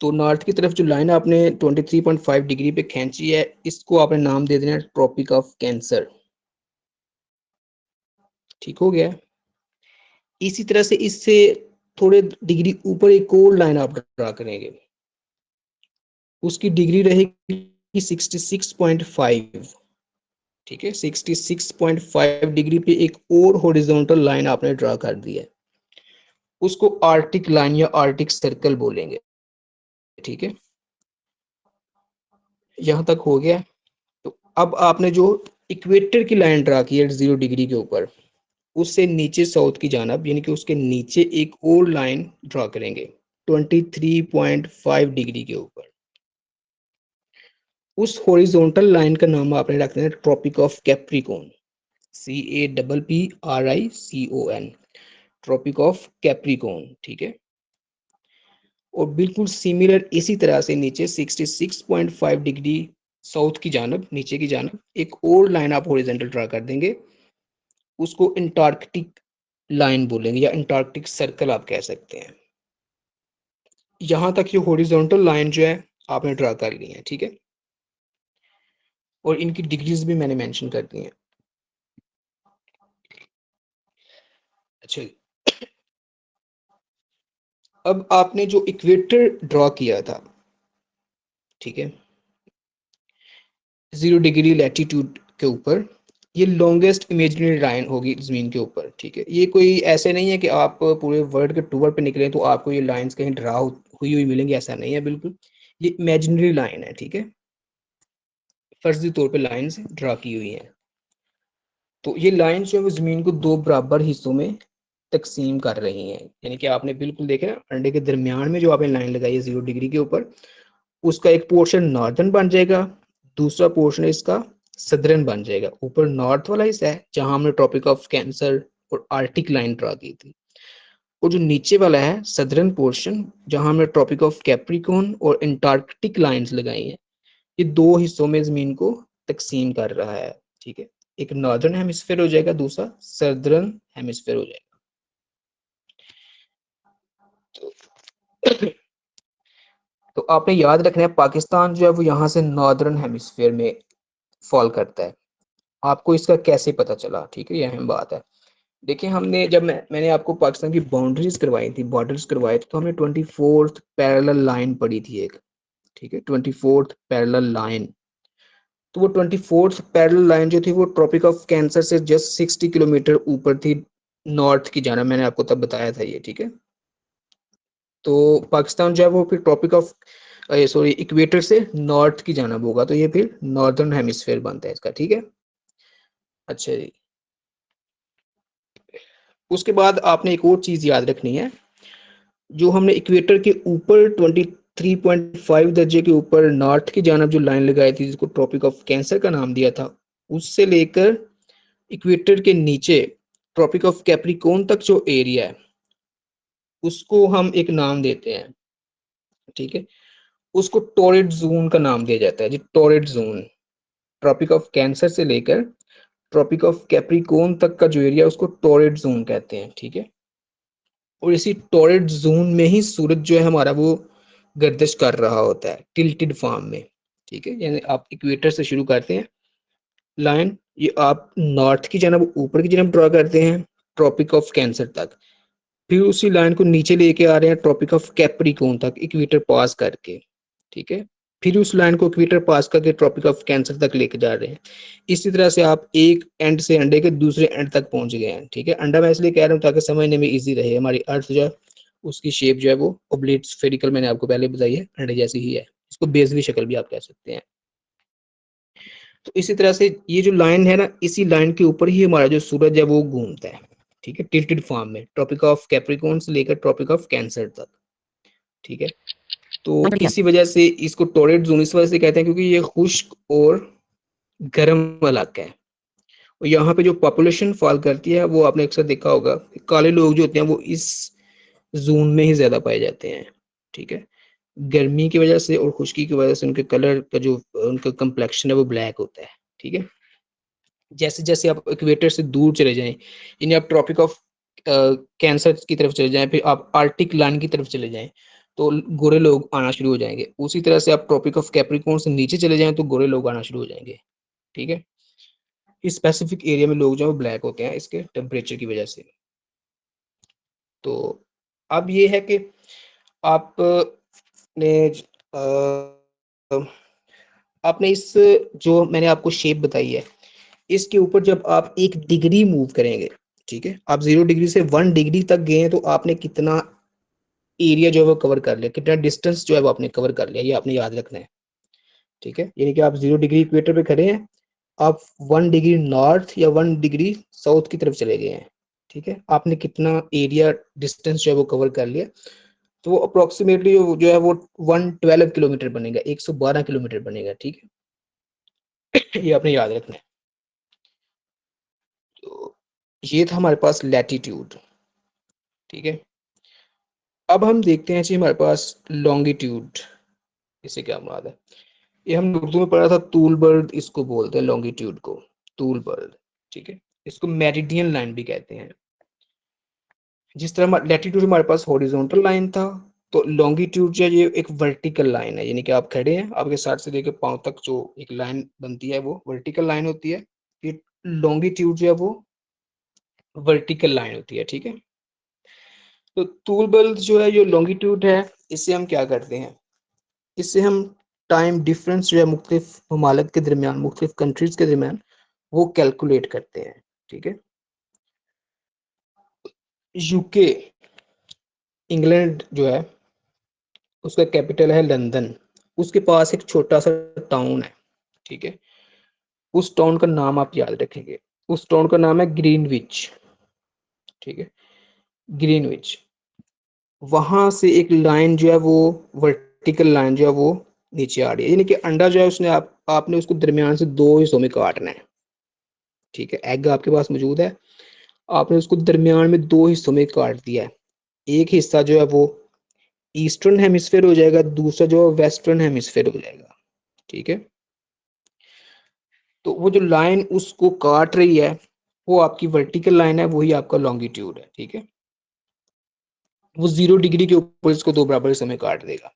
तो नॉर्थ की तरफ जो लाइन आपने 23.5 डिग्री पे खींची है, इसको आपने नाम दे देना ट्रॉपिक ऑफ कैंसर, ठीक हो गया। इसी तरह से इससे थोड़े डिग्री ऊपर एक और लाइन आप ड्रा करेंगे, उसकी डिग्री रहेगी 66.5, ठीक है। 66.5 डिग्री पे एक और हॉरिजॉन्टल लाइन आपने ड्रा कर दी है, उसको आर्टिक लाइन या आर्टिक सर्कल बोलेंगे, ठीक है। यहां तक हो गया। तो अब आपने जो इक्वेटर की लाइन ड्रा की है 0 डिग्री के ऊपर, उससे नीचे साउथ की जानब यानी कि उसके नीचे एक और लाइन ड्रा करेंगे 23.5 डिग्री के ऊपर। उस हॉरिजॉन्टल लाइन का नाम आपने रख देना Tropic of Capricorn, CAPPRICON, Tropic of Capricorn, ठीक है। और बिल्कुल सिमिलर इसी तरह से नीचे 66.5 डिग्री साउथ की जानब, नीचे की जानब एक और लाइन आप हॉरिजॉन्टल ड्रा कर देंगे, उसको अंटार्कटिक लाइन बोलेंगे या अंटार्कटिक सर्कल आप कह सकते हैं। यहां तक ये हॉरिजॉन्टल लाइन जो है आपने ड्रा कर ली है, ठीक है। और इनकी डिग्रीज भी मैंने मेंशन कर दी हैं। अच्छा, अब आपने जो इक्वेटर ड्रॉ किया था, ठीक है, 0 डिग्री लैटिट्यूड के ऊपर, ये लॉन्गेस्ट इमेजिनरी लाइन होगी जमीन के ऊपर, ठीक है। ये कोई ऐसे नहीं है कि आप पूरे वर्ल्ड के टूर पे निकले तो आपको ये लाइंस कहीं ड्रा हुई हुई मिलेंगी, ऐसा नहीं है बिल्कुल। ये इमेजिनरी लाइन है, ठीक है, फर्जी तौर पे लाइंस ड्रा की हुई हैं। तो ये लाइंस जो है वो जमीन को दो बराबर हिस्सों में तकसीम कर रही हैं, यानी कि आपने बिल्कुल देखा अंडे के दरमियान में जो आपने लाइन लगाई है 0 डिग्री के ऊपर, उसका एक पोर्शन नॉर्दर्न बन जाएगा, दूसरा पोर्शन इसका सदर्न बन जाएगा। ऊपर नॉर्थ वाला हिस्सा है जहां हमने ट्रॉपिक ऑफ कैंसर और आर्टिक लाइन ड्रा की थी, और जो नीचे वाला है सदर्न पोर्शन जहां हमने ट्रॉपिक ऑफ कैप्रिकॉर्न और अंटार्कटिक लाइंस लगाई हैं, ये दो हिस्सों में जमीन को तकसीम कर रहा है, ठीक है। एक नॉर्दर्न हेमिस्फेयर हो जाएगा, दूसरा सदर्न हेमिस्फेयर हो जाएगा। तो, तो आपने याद रखना है पाकिस्तान जो है वो यहाँ से नॉर्दर्न हेमिस्फेयर में फॉल करता है। आपको इसका कैसे पता चला, ठीक है, ये अहम बात है। देखिए हमने जब मैंने आपको पाकिस्तान की बाउंड्रीज करवाई थी, बॉर्डर्स करवाए थे, तो हमने 24th पैरेलल लाइन पढ़ी थी एक, ठीक है, 24th पैरेलल लाइन। तो वो 24th पैरेलल लाइन जो थी वो ट्रॉपिक ऑफ कैंसर से जस्ट 60 किलोमीटर ऊपर थी नॉर्थ की जानब, मैंने आपको तब बताया था ये, ठीक है। तो पाकिस्तान जो है वो फिर ट्रॉपिक ऑफ सॉरी इक्वेटर से नॉर्थ की जानब होगा, तो ये फिर नॉर्दर्न हेमिस्फेयर बनता है इसका, ठीक है। अच्छा जी, उसके बाद आपने एक और चीज याद रखनी है, जो हमने इक्वेटर के ऊपर 23.5 दर्जे के ऊपर नॉर्थ की जानब जो लाइन लगाई थी जिसको ट्रॉपिक ऑफ कैंसर का नाम दिया था, उससे लेकर इक्वेटर के नीचे ट्रॉपिक ऑफ कैप्रिकॉर्न तक जो एरिया है उसको हम एक नाम देते हैं, ठीक है। उसको टॉरिड जोन का नाम दिया जाता है जी, torrid zone. Tropic of cancer से लेकर ट्रॉपिक ऑफ कैप्रिकॉर्न तक का जो एरिया उसको टॉरिड जोन कहते हैं, ठीक है। और इसी टॉरिड जोन में ही सूरज जो है हमारा वो गर्दिश कर रहा होता है टिल्टेड फॉर्म में, ठीक है। यानी आप इक्वेटर से शुरू करते हैं लाइन, ये आप नॉर्थ की जानब ऊपर की जानब ड्रॉ करते हैं ट्रॉपिक ऑफ कैंसर तक, फिर उसी लाइन को नीचे लेके आ रहे हैं ट्रॉपिक ऑफ कैप्रिकॉर्न तक इक्वेटर पास करके, ठीक है। फिर उस लाइन को इक्वेटर पास करके ट्रॉपिक ऑफ कैंसर तक लेके जा रहे हैं। इसी तरह से आप एक एंड से अंडे के दूसरे एंड तक पहुंच गए हैं, ठीक है। अंडा मैं इसलिए कह रहा हूँ ताकि समझने में इजी रहे। हमारी अर्थ जो है उसकी शेप जो है वो ओब्लेट स्फेरिकल, मैंने आपको पहले बताई है, अंडे जैसी ही है। इसको बेजली शक्ल भी आप कह सकते हैं। तो इसी तरह से ये जो लाइन है ना, इसी लाइन के ऊपर ही हमारा जो सूरज है वो घूमता है, ठीक है, टिल्टेड फॉर्म में, ट्रॉपिक ऑफ कैप्रिकॉर्न से लेकर ट्रॉपिक ऑफ कैंसर तक, ठीक है। तो इसी वजह से इसको टॉरेट जोन इस वजह से कहते हैं क्योंकि ये खुश्क और गर्म इलाका है। और यहाँ पे जो पॉपुलेशन फॉल करती है वो आपने अक्सर देखा होगा, काले लोग जो होते हैं वो इस जोन में ही ज्यादा पाए जाते हैं, ठीक है। गर्मी की वजह से और खुश्की की वजह से उनके कलर का जो उनका कम्प्लेक्शन है वो ब्लैक होता है, ठीक है। जैसे जैसे आप इक्वेटर से दूर चले जाएं, यानी आप ट्रॉपिक ऑफ कैंसर की तरफ चले जाएं, फिर आप आर्टिक लाइन की तरफ चले जाएं, तो गोरे लोग आना शुरू हो जाएंगे। उसी तरह से आप ट्रॉपिक ऑफ कैप्रिकॉर्न से नीचे चले जाएं तो गोरे लोग आना शुरू हो जाएंगे, ठीक है। इस स्पेसिफिक एरिया में लोग जो है ब्लैक होते हैं इसके टेम्परेचर की वजह से। तो अब ये है कि आप ने आपने इस जो मैंने आपको शेप बताई है इसके ऊपर जब आप 1 डिग्री मूव करेंगे, ठीक है, आप 0 डिग्री से 1 डिग्री तक गए तो आपने कितना एरिया जो है वो कवर कर लिया, कितना डिस्टेंस जो है वो आपने कवर कर लिया, ये आपने याद रखना है, ठीक है। यानी कि आप 0 डिग्री इक्वेटर पे खड़े हैं, आप 1 डिग्री नॉर्थ या 1 डिग्री साउथ की तरफ चले गए हैं, ठीक है, आपने कितना एरिया डिस्टेंस जो है वो कवर कर लिया। तो वो अप्रोक्सीमेटली जो है वो 112 किलोमीटर बनेगा, 112 किलोमीटर बनेगा, ठीक है। ये आपने याद रखना है। तो ये था हमारे पास लैटिट्यूड, ठीक है। अब हम देखते हैं जी हमारे पास लॉन्गिट्यूड, इसे क्या मुराद है। ये हमने उर्दू में पढ़ा था, तूल बर्द इसको बोलते हैं, लॉन्गिट्यूड को तूल बर्द, ठीक है। इसको मेरिडियन लाइन भी कहते हैं। जिस तरह लैटिट्यूड हमारे पास हॉरिजॉन्टल लाइन था, तो लॉन्गिट्यूड जो है ये एक वर्टिकल लाइन है, यानी कि आप खड़े हैं, आपके सर से लेकर पांव तक जो एक लाइन बनती है वो वर्टिकल लाइन होती है। ये लॉन्गिट्यूड जो है वो वर्टिकल लाइन होती है, ठीक है। तो तूल बल्ब जो है, जो लॉन्गिट्यूड है, इससे हम क्या करते हैं, इससे हम टाइम डिफरेंस जो है मुख्तलिफ ममालिक के दरमियान, मुख्तलिफ कंट्रीज के दरमियान वो कैलकुलेट करते हैं, ठीक है। यूके, इंग्लैंड जो है उसका कैपिटल है लंदन, उसके पास एक छोटा सा टाउन है, ठीक है। उस टाउन का नाम आप याद रखेंगे, उस टाउन का नाम है ग्रीनविच, ठीक है, ग्रीनविच। वहां से एक लाइन जो है वो वर्टिकल लाइन जो है वो नीचे आ रही है, यानी कि अंडा जो है उसने आपने उसको दरमियान से 2 हिस्सों में काटना है, ठीक है। एग आपके पास मौजूद है, आपने उसको दरमियान में 2 हिस्सों में काट दिया है। एक हिस्सा जो है वो ईस्टर्न हेमिस्फेयर हो जाएगा, दूसरा जो है वेस्टर्न हेमिस्फेयर हो जाएगा, ठीक है। तो वो जो लाइन उसको काट रही है वो आपकी वर्टिकल लाइन है, वही आपका लॉन्गिट्यूड है, ठीक है। वो 0 डिग्री के ऊपर इसको 2 बराबर हिस्सों में काट देगा।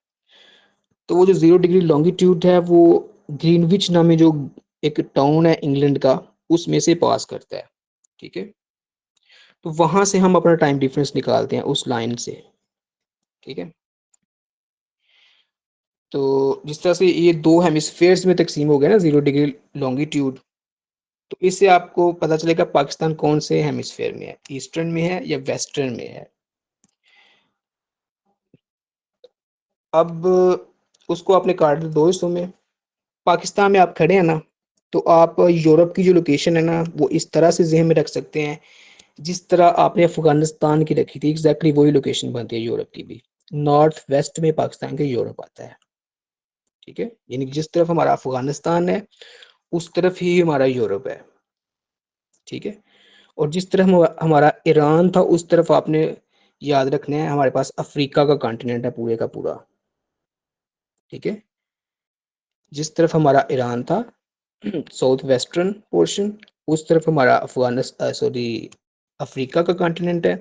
तो वो जो 0 डिग्री लॉन्गिट्यूड है वो ग्रीनविच नामी जो एक टाउन है इंग्लैंड का, उसमें से पास करता है, ठीक है। तो वहां से हम अपना टाइम डिफरेंस निकालते हैं उस लाइन से, ठीक है। तो जिस तरह से ये 2 हेमिस्फेयर्स में तकसीम हो गया ना 0 डिग्री लॉन्गिट्यूड, तो इससे आपको पता चलेगा पाकिस्तान कौन से हेमिस्फेयर में है, ईस्टर्न में है या वेस्टर्न में है। अब उसको आपने काट दिया 2 हिस्सों में। पाकिस्तान में आप खड़े हैं ना, तो आप यूरोप की जो लोकेशन है ना वो इस तरह से जहन में रख सकते हैं जिस तरह आपने अफगानिस्तान की रखी थी, एग्जैक्टली वही लोकेशन बनती है यूरोप की भी। नॉर्थ वेस्ट में पाकिस्तान के यूरोप आता है, ठीक है। यानी कि जिस तरफ हमारा अफगानिस्तान है उस तरफ ही हमारा यूरोप है, ठीक है। और जिस तरफ हमारा ईरान था उस तरफ आपने याद रखना है हमारे पास अफ्रीका का कॉन्टिनेंट है पूरे का पूरा, ठीक है। जिस तरफ हमारा ईरान था साउथ वेस्टर्न पोर्शन, उस तरफ हमारा अफगानिस्तान सॉरी अफ्रीका का कॉन्टिनेंट है।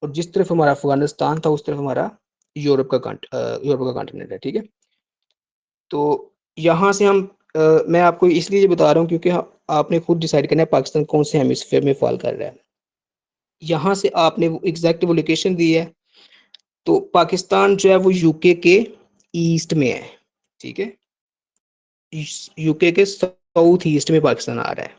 और जिस तरफ हमारा अफगानिस्तान था उस तरफ हमारा यूरोप का कॉन्टिनेंट है, ठीक है। तो यहाँ से हम मैं आपको इसलिए ये बता रहा हूँ क्योंकि आपने खुद डिसाइड करना है पाकिस्तान कौन से हेमिस्फेयर में फॉल कर रहा है। यहाँ से आपने वो एग्जैक्ट वो लोकेशन दी है, तो पाकिस्तान जो है वो यूके के ईस्ट में है, ठीक है, यूके के साउथ ईस्ट में पाकिस्तान आ रहा है,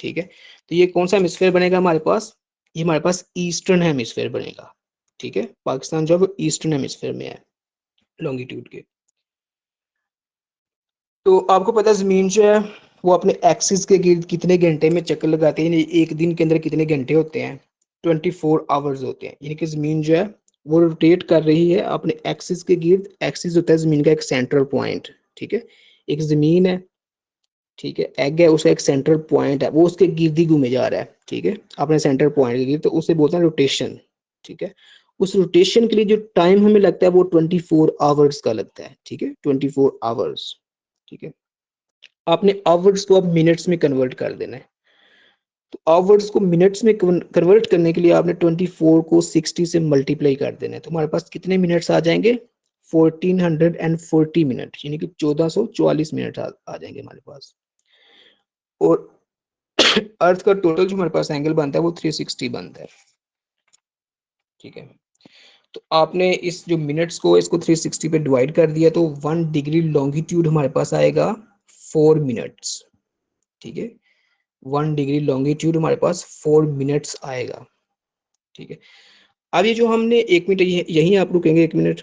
ठीक है। तो ये कौन सा हेमिस्फेयर बनेगा हमारे पास, ये हमारे पास ईस्टर्न हेमिस्फेयर बनेगा, ठीक है। पाकिस्तान जो है वो ईस्टर्न हेमिस्फेयर में है लॉन्गिट्यूड के। तो आपको पता है जमीन जो है वो अपने एक्सिस के गिर्द कितने घंटे में चक्कर लगाती है, यानी एक दिन के अंदर कितने घंटे होते हैं, 24 आवर्स होते हैं। यानी कि जमीन जो है वो रोटेट कर रही है अपने एक्सिस के गिर्द। एक्सिस होता है जमीन का एक सेंट्रल पॉइंट, ठीक है। एक जमीन है, ठीक है, एग है, उसका एक सेंट्रल पॉइंट है, वो उसके गिर्द ही घूमे जा रहा है, ठीक है, अपने सेंट्रल पॉइंट के गिर्द, तो उसे बोलते हैं रोटेशन, ठीक है। उस रोटेशन के लिए जो टाइम हमें लगता है वो 24 आवर्स का लगता है, ठीक है, 24 आवर्स, ठीक है। आपने आवर्स को अब मिनट्स में कन्वर्ट कर देना है। तो आवर्स को मिनट्स में कन्वर्ट करने के लिए आपने 24 को 60 से मल्टीप्लाई कर देना है। तो हमारे पास कितने मिनट्स आ जाएंगे, 1440 मिनट, यानी कि 1444 मिनट आ जाएंगे हमारे पास। और अर्थ का टोटल जो हमारे पास एंगल बनता है वो 360 बनता है, ठीक है। तो आपने इस जो मिनट्स को इसको 360 पे डिवाइड कर दिया, तो 1 डिग्री लॉन्गिट्यूड हमारे पास आएगा 4 मिनट्स, ठीक है। 1 डिग्री लॉन्गिट्यूड हमारे पास 4 मिनट्स आएगा, ठीक है। अब ये जो हमने 1 मिनट, यहीं आप रुकेंगे 1 मिनट,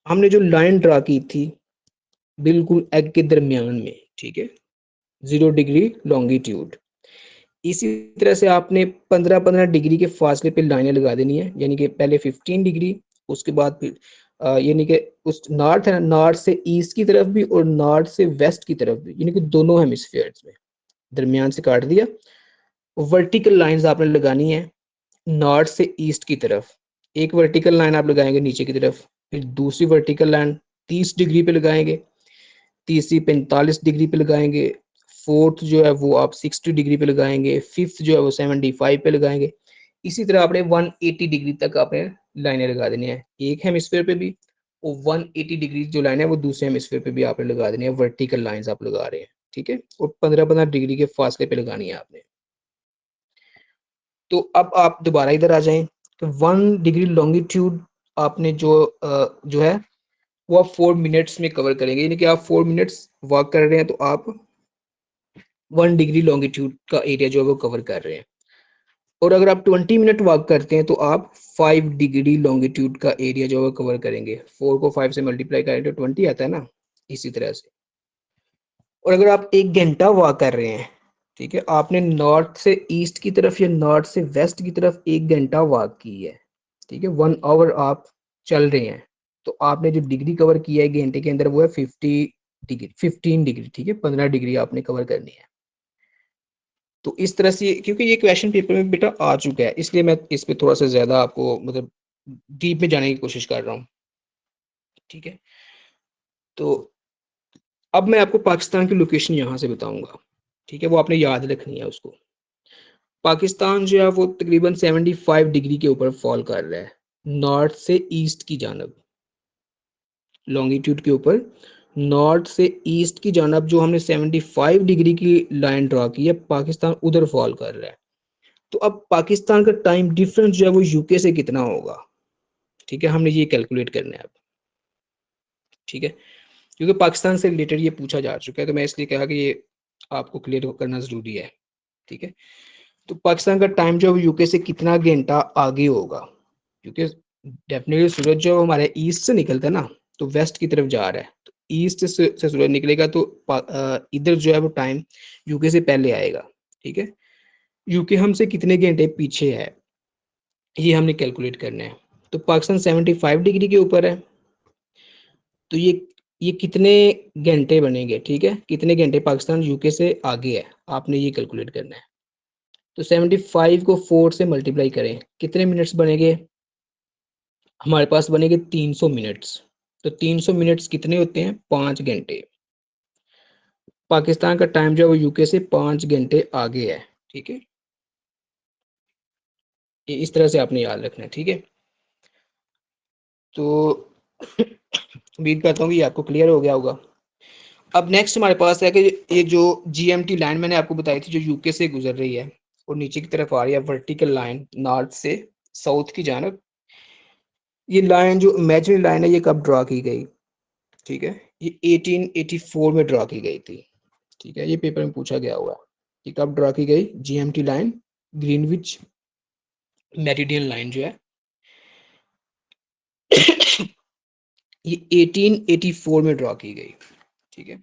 हमने जो लाइन ड्रा की थी बिल्कुल एग के दरमियान में, ठीक है, 0 डिग्री लॉन्गिट्यूड, इसी तरह से आपने 15-15 डिग्री के फासले पे लाइनें लगा देनी है। यानी कि पहले 15 डिग्री, उसके बाद फिर यानी कि उस नॉर्थ है, नॉर्थ से ईस्ट की तरफ भी और नॉर्थ से वेस्ट की तरफ भी, यानी कि दोनों हेमिस्फीयर्स में दरमियान से काट दिया। वर्टिकल लाइंस आपने लगानी है नॉर्थ से ईस्ट की तरफ। एक वर्टिकल लाइन आप लगाएंगे नीचे की तरफ, फिर दूसरी वर्टिकल लाइन 30 डिग्री पे लगाएंगे, तीसरी 45 डिग्री पे लगाएंगे, फोर्थ जो है वो आप 60 डिग्री पे लगाएंगे, फिफ्थ जो है वो 75 पे लगाएंगे। इसी तरह आपने 180 डिग्री तक आपने लाइनें लगा देनी है एक हेमिस्फीयर पे भी, और 180 डिग्री जो लाइन है वो दूसरे हेमिस्फीयर पे भी आपने लगा देनी है। वर्टिकल लाइंस आप लगा रहे हैं, ठीक है, और 15-15 डिग्री के फासले पे लगानी है आपने। तो अब आप दोबारा इधर आ जाएं, तो 1 डिग्री लॉन्गिट्यूड आपने जो है वो आप 4 मिनट्स में कवर करेंगे। यानी कि आप 4 मिनट्स वॉक कर रहे हैं तो आप 1 डिग्री लॉन्गिट्यूड का एरिया जो है वो कवर कर रहे हैं। और अगर आप 20 मिनट वॉक करते हैं तो आप 5 डिग्री लॉन्गिट्यूड का एरिया जो है वो कवर करेंगे। 4 को 5 से मल्टीप्लाई करें तो 20 आता है ना, इसी तरह से। और अगर आप 1 घंटा वॉक कर रहे हैं, ठीक है, आपने नॉर्थ से ईस्ट की तरफ या नॉर्थ से वेस्ट की तरफ 1 घंटा वॉक की है, ठीक है, 1 आवर आप चल रहे हैं, तो आपने जो डिग्री कवर किया है 1 घंटे के अंदर वो है 50 डिग्री, 15 डिग्री, ठीक है, 15 डिग्री आपने कवर करनी है। तो इस तरह से, क्योंकि ये क्वेश्चन पेपर में बेटा आ चुका है, इसलिए मैं इस पे थोड़ा सा ज्यादा आपको मतलब डीप में जाने की कोशिश कर रहा हूँ, ठीक है। तो अब मैं आपको पाकिस्तान की लोकेशन यहाँ से बताऊंगा, ठीक है, वो आपने याद रखनी है उसको। पाकिस्तान जो है वो तकरीबन 75 डिग्री के ऊपर फॉल कर रहा है नॉर्थ से ईस्ट की जानब, लॉन्गिट्यूड के ऊपर नॉर्थ से ईस्ट की जानब जो हमने 75 डिग्री की लाइन ड्रा की है, पाकिस्तान उधर फॉल कर रहा है। तो अब पाकिस्तान का टाइम डिफरेंस जो है वो यूके से कितना होगा, ठीक है, हमने ये कैलकुलेट करना है अब, ठीक है, क्योंकि पाकिस्तान से रिलेटेड ये पूछा जा चुका है, तो मैं इसलिए कहा कि ये आपको क्लियर करना जरूरी है, ठीक है। तो पाकिस्तान का टाइम जो है यूके से कितना घंटा आगे होगा, क्योंकि डेफिनेटली सूरज जो हमारे ईस्ट से निकलता है ना, तो वेस्ट की तरफ जा रहा है, तो ईस्ट से सूरज निकलेगा, तो इधर जो है वो टाइम यूके से पहले आएगा, ठीक है। यूके हमसे कितने घंटे पीछे है ये हमने कैलकुलेट करना है। तो पाकिस्तान 75 डिग्री के ऊपर है, तो ये कितने घंटे बनेंगे, ठीक है, कितने घंटे पाकिस्तान यूके से आगे है, आपने ये कैलकुलेट करना है। तो 75 को 4 से मल्टीप्लाई करें, कितने मिनट्स बनेंगे, हमारे पास बनेंगे 300 मिनट्स। तो 300 मिनट्स कितने होते हैं, 5 घंटे। पाकिस्तान का टाइम जो है वो यूके से 5 घंटे आगे है, ठीक है, ये इस तरह से आपने याद रखना है, ठीक है। तो उम्मीद करता हूँ कि ये आपको क्लियर हो गया होगा। अब नेक्स्ट हमारे पास है कि ये जो जीएमटी लाइन मैंने आपको बताई थी जो यूके से गुजर रही है, और नीचे की तरफ आ रही है वर्टिकल लाइन नॉर्थ से साउथ की जानब। ये लाइन जो इमेजिनरी लाइन है ये कब ड्रा की गई? ठीक है, ये 1884 में ड्रा की गई थी। ठीक है, ये पेपर में पूछा गया हुआ है कि कब ड्रा की गई GMT line, Greenwich meridian line जो है ये 1884 में ड्रा की गई। ठीक है,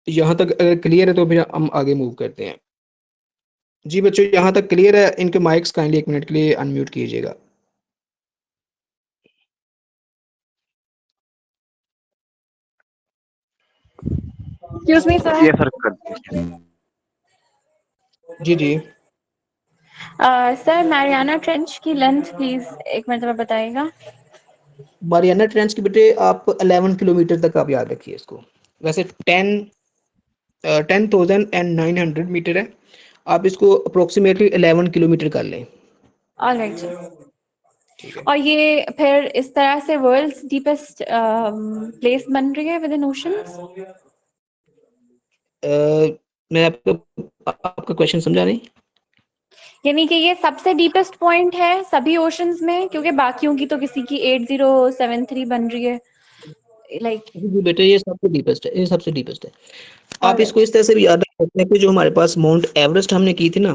तो यहाँ तक अगर क्लियर है तो फिर हम आगे मूव करते हैं। जी बच्चों, यहाँ तक क्लियर है? इनके माइक्स काइंडली 1 मिनट के लिए अनम्यूट कीजिएगा। Excuse me sir. ये सर कर दीजिए। जी जी, सर मैरियाना ट्रेंच की लेंथ प्लीज एक मरतबा बताइएगा। मारियाना ट्रेंच की बेटे आप 11 किलोमीटर तक आप याद रखिए इसको। वैसे 10,900 मीटर है, आप इसको अप्रोक्सीमेटली 11 किलोमीटर कर लें। ऑलराइट जी। ठीक है, और ये फिर इस तरह से वर्ल्ड्स डीपेस्ट प्लेस बन रही है विद इन ओशंस। मैं आपका क्वेश्चन समझा नहीं। यानी कि ये सबसे डीपेस्ट पॉइंट है सभी ओशंस में, क्योंकि बाकियों की तो किसी की 8073 बन रही है लाइक। जी बेटे, ये सबसे डीपेस्ट है, ये सबसे डीपेस्ट है। आप इसको ऑलराइट। इस तरह से भी याद रख सकते हैं कि जो हमारे पास माउंट एवरेस्ट हमने की थी ना,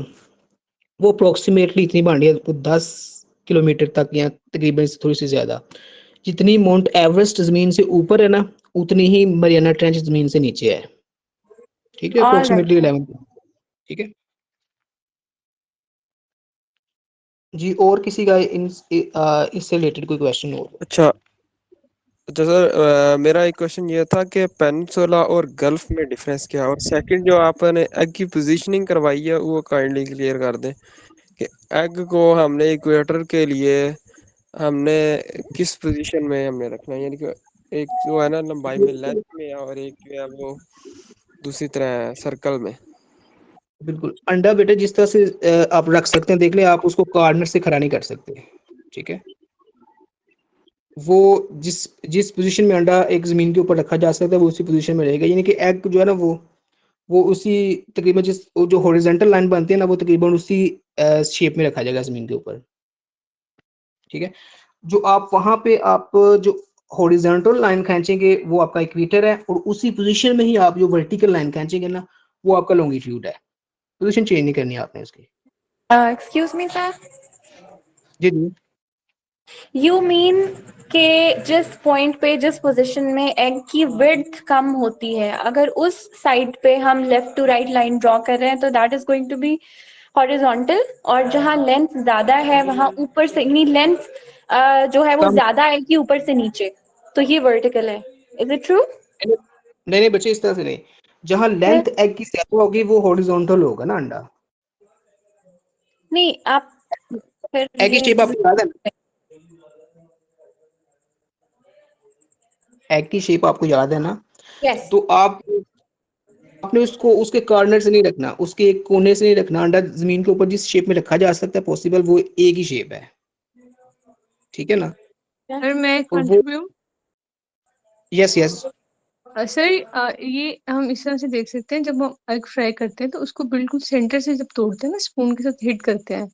वो अप्रोक्सीमेटली इतनी बन रही है, तो 10 किलोमीटर तक या तकरीबन इससे थोड़ी सी ज्यादा। जितनी माउंट एवरेस्ट जमीन से ऊपर है ना, उतनी ही मरियाना ट्रेंच जमीन से नीचे है। ठीक है, ऑलराइट अप्रोक्सीमेटली सर। 11। ठीक है जी, और किसी का इससे रिलेटेड कोई क्वेश्चन हो? अच्छा अच्छा सर, मेरा एक क्वेश्चन ये था कि पेनिनसुला और गल्फ में डिफरेंस क्या है, और सेकंड जो आपने एग की पोजीशनिंग करवाई है वो काइंडली क्लियर कर दें कि एग को हमने इक्वेटर के लिए हमने किस पोजीशन में हमने रखना है, यानी कि एक जो है ना लंबाई में लेंथ में है और एक जो है वो दूसरी तरह है सर्कल में। बिल्कुल, अंडा बेटे जिस तरह से आप रख सकते हैं, देख ले आप उसको कॉर्नर से खड़ा नहीं कर सकते। ठीक है, वो जिस जिस पोजीशन में अंडा एक जमीन के ऊपर रखा जा सकता है वो उसी पोजीशन में रहेगा। यानी कि एग जो है ना वो उसी तकरीबन जिस वो जो हॉरिजॉन्टल लाइन बनती है ना, वो तकरीबन उसी शेप में रखा जाएगा जमीन के ऊपर। ठीक है, जो आप वहां पे आप जो हॉरिजॉन्टल लाइन खींचेंगे वो आपका इक्वेटर है, और उसी पोजीशन में ही आप जो वर्टिकल लाइन खींचेंगे ना, वो आपका लॉन्गिट्यूड है। पोजीशन चेंज नहीं करनी है आपने इसकी। Excuse me sir. जी जी, यू मीन के जिस पॉइंट पे जिस पोजीशन में एग की विड्थ कम होती है, अगर उस साइड पे हम left to right line draw कर रहे हैं तो that is going to be horizontal, और जहां लेंथ ज्यादा है वहां ऊपर से यानी लेंथ जो है वो कम ज्यादा है कि ऊपर से नीचे, तो ये वर्टिकल है। Is it true? नहीं नहीं बच्चे, इस तरह से नहीं। जहां लेंथ एग की ज्यादा होगी वो हॉरिजॉन्टल होगा ना अंडा। नहीं आप फिर एग की ये शेप आपको याद है ना? एग की शेप आपको याद है ना? यस। तो आप आपने उसको उसके कॉर्नर से नहीं रखना, उसके एक कोने से नहीं रखना। अंडा जमीन के ऊपर जिस शेप में रखा जा सकता है पॉसिबल, वो एक ही शेप है। ठीक है ना? सर मैं और वो कंट्रीब्यूट। यस यस, सर ये हम इस तरह से देख सकते हैं, जब हम एग फ्राई करते हैं तो उसको बिल्कुल सेंटर से जब तोड़ते हैं ना, स्पून के साथ हिट करते हैं,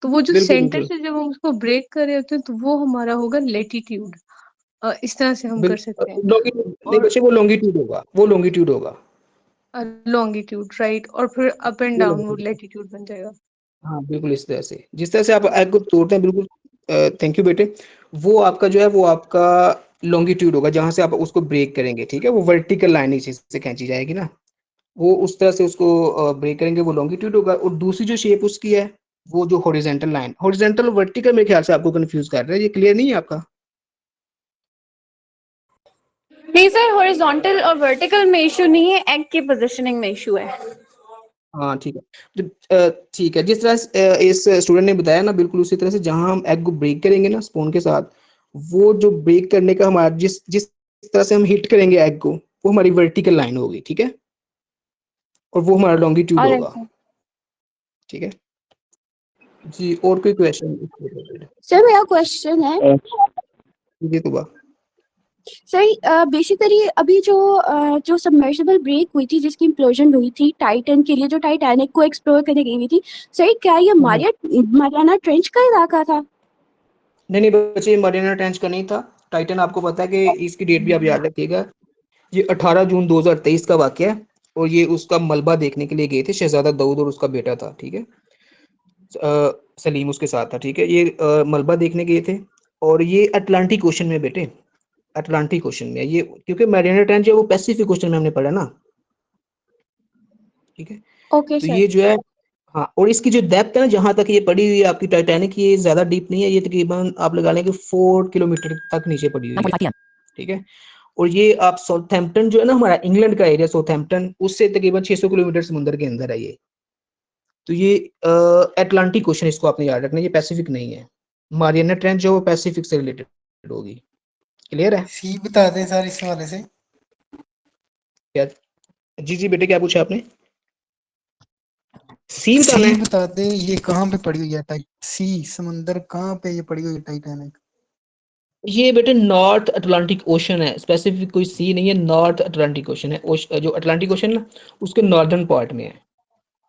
तो वो जो बिल्कुल सेंटर बिल्कुल से जब हम उसको ब्रेक कर रहे होते हैं तो वो हमारा होगा लेटीट्यूड। इस तरह से हम कर सकते हैं। बिल्कुल लॉन्गिट्यूड नहीं और बच्चे, वो लॉन्गिट्यूड होगा, वो लॉन्गिट्यूड होगा। लॉन्गिट्यूड राइट, और फिर अप एंड वो डाउन वो longitude, लेटीट्यूड बन जाएगा। हाँ बिल्कुल इस तरह से, जिस तरह से आप एग को तोड़ते हैं बिल्कुल। थैंक यू बेटे। वो आपका जो है वो आपका लॉन्गिट्यूड होगा जहां से आप उसको ब्रेक करेंगे। ठीक है, वो वर्टिकल लाइन इसी से खींची जाएगी ना, वो उस तरह से उसको ब्रेक करेंगे, वो लॉन्गिट्यूड होगा। और दूसरी जो शेप उसकी है वो जो हॉरिजॉन्टल लाइन, हॉरिजॉन्टल वर्टिकल मेरे ख्याल से आपको कंफ्यूज कर रहा है, ये क्लियर नहीं है आपका? नहीं सर, हॉरिजॉन्टल और वर्टिकल में इशू नहीं है, एग की पोजीशनिंग में इशू है। हाँ ठीक है, ठीक है, जिस तरह से इस स्टूडेंट ने बताया ना, बिल्कुल उसी तरह से जहां हम एग को ब्रेक करेंगे ना स्पून के साथ, वो जो ब्रेक करने का हमारा जिस जिस तरह से हम हिट करेंगे एग को, वो हमारी वर्टिकल लाइन होगी। ठीक है, और वो हमारा लॉन्गिट्यूड ऑलराइट होगा। सर। ठीक है जी, और कोई क्वेश्चन? सर मेरा क्वेश्चन है, जी तो सर बेसिकली अभी जो सबमर्सिबल ब्रेक हुई थी जिसकी इम्प्लोजन हुई थी टाइटन के लिए, जो टाइटैनिक को एक्सप्लोर करने गई हुई थी, सर क्या ये मारियाना ट्रेंच का इलाका था? नहीं नहीं बच्चे, मरीना ट्रेंच का नहीं था। टाइटन आपको पता है कि इसकी डेट भी आप याद रखिएगा, ये 18 जून 2023 का वाकया है, और ये उसका मलबा देखने के लिए गए थे शहजादा दाऊद और उसका बेटा था, ठीक है, सलीम उसके साथ था, ठीक है। ये मलबा देखने गए थे, और ये अटलांटिक ओशन में बेटे, अटलांटिक ओशन में ये, क्योंकि मैरियाना ट्रेंच है वो पैसिफिक ओशन में हमने पढ़ा ना, ठीक है। ओके तो सर। ये जो है, हाँ, और इसकी जो डेप्थ है ना, जहां तक ये पड़ी हुई है आपकी टाइटैनिक, ये ज्यादा डीप नहीं है, ये तकरीबन आप लगा लें कि 4 किलोमीटर तक नीचे पड़ी हुई है, ठीक है। और ये आप साउथहैम्पटन जो है ना, हमारा इंग्लैंड का एरिया साउथहैम्पटन, उससे तकरीबन 600 किलोमीटर समुद्र के अंदर है ये। तो ये अटलांटिक ओशन, इसको आपने याद रखना, ये पैसिफिक नहीं है। मारियाना ट्रेंच जो वो पैसिफिक से रिलेटेड होगी। क्लियर है? सी बता दें सर इस वाले से। क्या? जी जी बेटे, क्या पूछा आपने? सी बताना सी है? बता दे ये कहाँ पे पड़ी हुई है टाइट सी, समुंदर कहाँ पे ये पड़ी हुई है टाइटैनिक? ये बेटे नॉर्थ अटलांटिक ओशन है, स्पेसिफिक कोई सी नहीं है, नॉर्थ अटलांटिक ओशन है। जो अटलांटिक ओशन ना, उसके नॉर्दर्न पार्ट में है,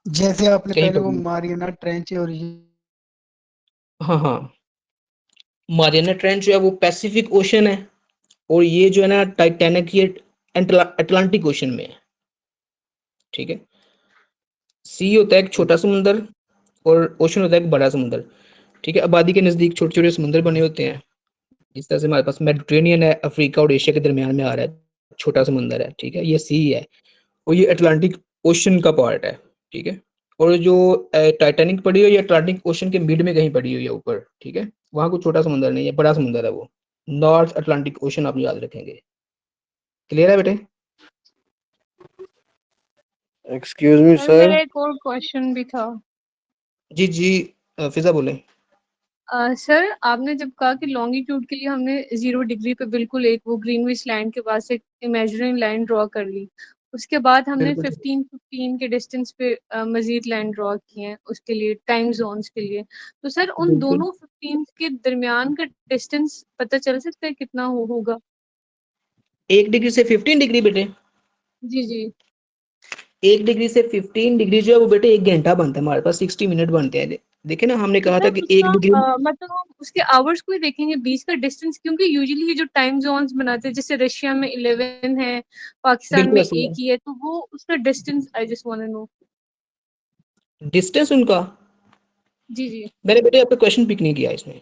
जैसे आपने कहीं पहले पर वो भी। मारियाना ट्रेंच और ये हाँ हाँ, मारियाना ट्रेंच जो है वो पैसिफिक ओशन है, और ये जो है ना टाइटैनिक, ये अटलांटिक ओशन में है, ठीक है। सी होता है एक छोटा समुंदर, और ओशन होता है एक बड़ा समुंदर, ठीक है। आबादी के नजदीक छोटे छोटे समुंदर बने होते हैं। इस तरह से हमारे पास मेडिटेरेनियन है, अफ्रीका और एशिया के दरमियान में आ रहा है, छोटा समुंदर है, ठीक है, ये सी है। और ये अटलांटिक ओशन का पार्ट है, ठीक है। और जो टाइटैनिक पड़ी हुई है, अटलांटिक ओशन के मिड में कहीं पड़ी हुई है ऊपर, ठीक है। वहां कोई छोटा समुंदर नहीं है, बड़ा समुंदर है वो, नॉर्थ अटलांटिक ओशन, आप याद रखेंगे। क्लियर है बेटे? Excuse me sir sir. मेरा एक और क्वेश्चन भी था। जी जी, फिजा बोले। सर आपने जब कहा कि लॉन्गिट्यूड के लिए हमने 0 डिग्री पे बिल्कुल एक वो ग्रीनविच लाइन के पास एक इमेजिनरी लाइन ड्रॉ कर ली, उसके बाद हमने बिल्कुल 15-15 के डिस्टेंस पे मजीद लाइन ड्रॉ की है उसके लिए टाइम जोन्स के लिए। तो सर उन बिल्कुल। दोनों 15 के दरमियान का डिस्टेंस पता चल सकता है कितना होगा? 1 डिग्री से 15 डिग्री बेटे, जी जी। 1 डिग्री से 15 डिग्री जो है वो बेटे 1 घंटा बनता है, हमारे पास 60 मिनट बनते हैं। देखिए ना, हमने तो कहा था सर कि उसका 1 डिग्री। मतलब हम उसके आवर्स को ही देखेंगे बीच का डिस्टेंस, क्योंकि यूजुअली ये जो टाइम जोन्स बनाते हैं जैसे रशिया में 11 है, पाकिस्तान बिल्कुल में ऐसे एक ही है, तो वो उसका distance I just want to know. Distance उनका, जी जी। मैंने बेटे आपका क्वेश्चन पिक नहीं किया इसमें।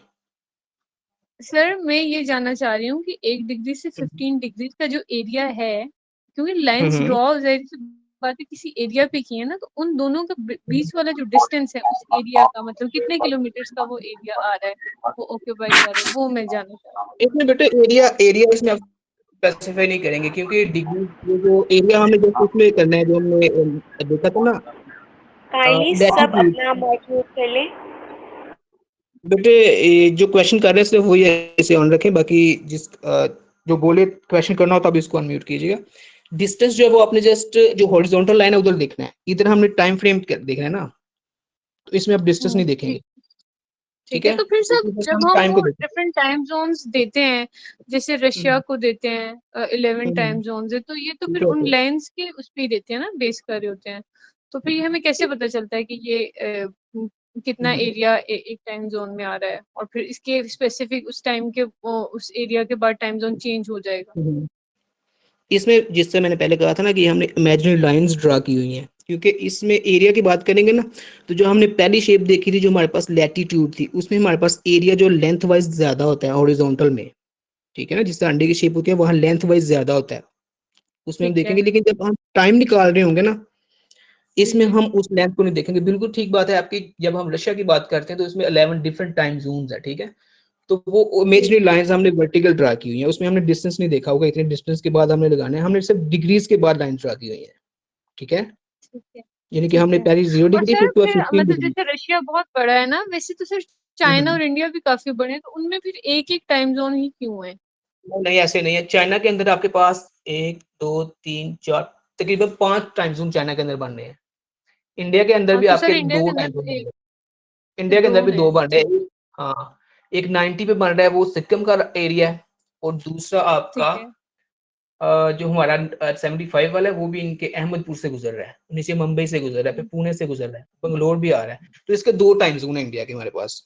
सर मैं ये जानना चाह रही हूँ कि 1 डिग्री से 15 डिग्री का जो एरिया है, क्योंकि लाइंस हम्म। ड्रॉ जाहिर सी बात है किसी एरिया पे की है ना, तो उन दोनों का बीच वाला जो डिस्टेंस है उस एरिया का मतलब कितने किलोमीटर्स का वो एरिया आ रहा है, वो ऑक्यूपाई कर रहा है, वो मैं जानना चाह रही इसमें बेटे एरिया एरिया इसमें आप स्पेसिफाई नहीं करेंगे, क्योंकि डिग्री, ये जो एरिया हमने जैसे इसमें करना है, जो हमने देखा था ना, काइंडली सब लैटिट्यूड। अपना माइक म्यूट कर लें। बेटे ये जो क्वेश्चन कर रहे हैं सिर्फ वही ऐसे ऑन रखें, बाकी जो बोले क्वेश्चन करना हो तो आप इसको अनम्यूट कीजिएगा। डिस्टेंस जो है वो आपने जस्ट जो हॉरिजॉन्टल लाइन है उधर देखना है, इधर हमने टाइम फ्रेम देखना है ना, तो इसमें आप डिस्टेंस नहीं हूँ। देखेंगे, ठीक। ठीक ठीक है, है। तो फिर सब इसमें जस्ट जब हम हम टाइम वो को देखें। डिफरेंट टाइम जोन्स देते हैं, जैसे रशिया को देते हैं 11 टाइम जोन्स है, तो ये तो फिर उन लेंस के उस पे ही देते हैं ना, बेस कर रहे होते हैं, तो फिर ये हमें कैसे पता चलता है कि ये कितना एरिया एक टाइम जोन में आ रहा है, और फिर इसके स्पेसिफिक उस टाइम के उस एरिया के बाद टाइम जोन चेंज हो जाएगा? इसमें जिससे मैंने पहले कहा था ना कि हमने इमेजिनरी लाइंस ड्रा की हुई हैं, क्योंकि इसमें एरिया की बात करेंगे ना, तो जो हमने पहली शेप देखी थी जो हमारे पास लैटिट्यूड थी, उसमें हमारे पास एरिया जो लेंथ वाइज ज्यादा होता है हॉरिजॉन्टल में, ठीक है ना, जिससे अंडे की शेप होती है वहां लेंथ वाइज ज्यादा होता है, उसमें हम ठीक है। देखेंगे। लेकिन जब हम टाइम निकाल रहे होंगे ना, जी इसमें जी। हम उस लेंथ को नहीं देखेंगे। बिल्कुल ठीक बात है आपकी। जब हम रशिया की बात करते हैं तो इसमें 11 डिफरेंट टाइम जोन्स है, ठीक है। तो वो जी इमेजिनरी लाइंस हमने वर्टिकल ड्रा की हुई है, उसमें हमने डिस्टेंस नहीं देखा होगा, इतने डिस्टेंस के बाद हमने लगाना है, हमने सिर्फ डिग्रीज के बाद लाइन ड्रा की हुई है, ठीक है। ठीक है। यानी कि ठीक हमने है। पहली 0 और डिग्री, फिर सर उसके बाद फिर 15 मतलब डिग्री। जैसे रशिया बहुत बड़ा है ना, वैसे तो सर चाइना और इंडिया भी काफी बड़े हैं, तो उनमें फिर एक एक टाइम जोन ही क्यों है? नहीं ऐसे नहीं है। चाइना के अंदर आपके पास 1 2 3 4 तकरीबन 5 टाइम जोन चाइना के अंदर बन रहे हैं। इंडिया के अंदर हाँ भी तो आपके सर इंडिया दो के अंदर टाइम तो जोन बन रहे एक हैं। से इंडिया के दो अंदर भी हैं। 2 बन रहे ठीक। हैं। हाँ, एक 90 पे बन रहा है, वो सिक्किम का एरिया है, और दूसरा आपका ठीक है। जो हमारा 75 वाला है वो भी इनके अहमदपुर से गुजर रहा है, नीचे मुंबई से गुजर रहा है, फिर पुणे से गुजर रहा है, बंगलोर भी आ रहा है। तो इसके 2 टाइम जोन है इंडिया के हमारे पास।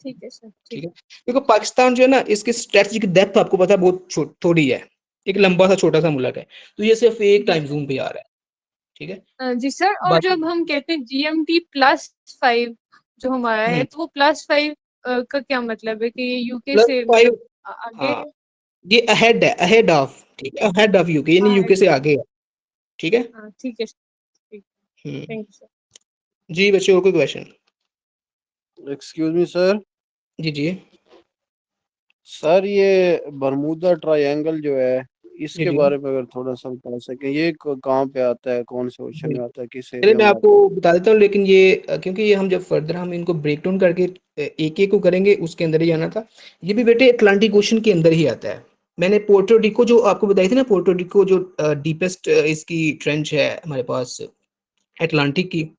ठीक है सर, ठीक ठीक है, क्योंकि पाकिस्तान जो है ना, इसकी स्ट्रेटजिक डेप्थ आपको पता है बहुत थोड़ी है, एक लंबा सा छोटा सा मुल्क है, तो ये सिर्फ एक है। टाइम जोन पे आ रहा है। ठीक है, जी सर, और बाकी जब हम कहते हैं GMT+5 जो हमारा है, तो वो +5 का क्या मतलब है कि ये यूके से +5, मतलब आगे हाँ ये अहेड है, अहेड ऑफ, ठीक है, अहेड ऑफ यूके, यानी यूके से आगे है। ठीक है। हाँ ठीक है, ठीक, थैंक यू सर। जी बच्चे, और कोई क्वेश्चन? Excuse me sir. जी जी सर ये बरमूदा ट्रायंगल जो है, जी इसके जी बारे में अगर थोड़ा सा बता सकें, ये कहाँ पे आता है, कौन से ओशन में आता है, किस चलिए एरिया मैं में आपको आता है? बता देता हूँ, लेकिन ये क्योंकि ये हम जब फर्दर हम इनको ब्रेक डाउन करके एक एक को करेंगे, उसके अंदर ही जाना था। ये भी बेटे अटलांटिक ओशन के अंदर ही आता है। मैंने पोर्टो रिको जो आपको बताई थी ना, पोर्टो रिको जो डीपेस्ट इसकी ट्रेंच है हमारे पास अटलांटिक की,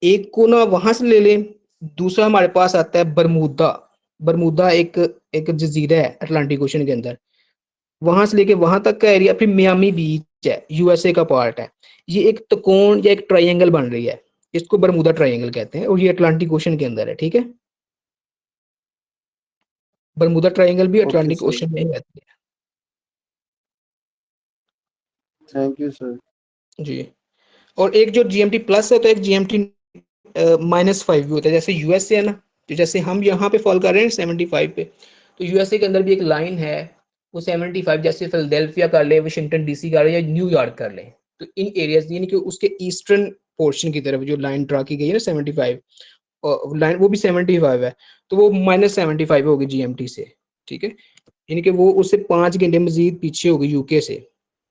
एक को ना वहां से ले लें, दूसरा हमारे पास आता है बरमूदा। बरमूदा एक एक जजीरा है अटलांटिक ओशन के अंदर, वहां से लेके वहां तक का एरिया, फिर मियामी बीच है, यूएसए का पार्ट है। ये एक त्रिकोण या एक ट्रायंगल बन रही है, इसको बरमूदा ट्रायंगल कहते हैं, और ये अटलांटिक ओशन के अंदर है। ठीक है, बरमूदा ट्रायंगल भी ओके अटलांटिक सर, ओशन में ही रहती है। Thank you sir. जी, और एक जो जीएमटी प्लस है, तो एक जीएमटी -5 भी होता है, जैसे यूएसए है ना, तो जैसे हम यहाँ पे फॉल कर रहे हैं 75 पे, तो यूएसए के अंदर भी एक लाइन है, वो 75, जैसे फिलाडेल्फिया कर ले, वाशिंगटन डीसी कर ले, या न्यूयॉर्क कर ले, तो इन एरियाज यानी कि उसके ईस्टर्न पोर्शन की तरफ जो लाइन ड्रा की गई है ना 75, और लाइन वो भी 75 है, तो वो -75 होगी जीएमटी से। ठीक है, यानी कि वो उससे 5 घंटे मजीद पीछे होगी यूके से,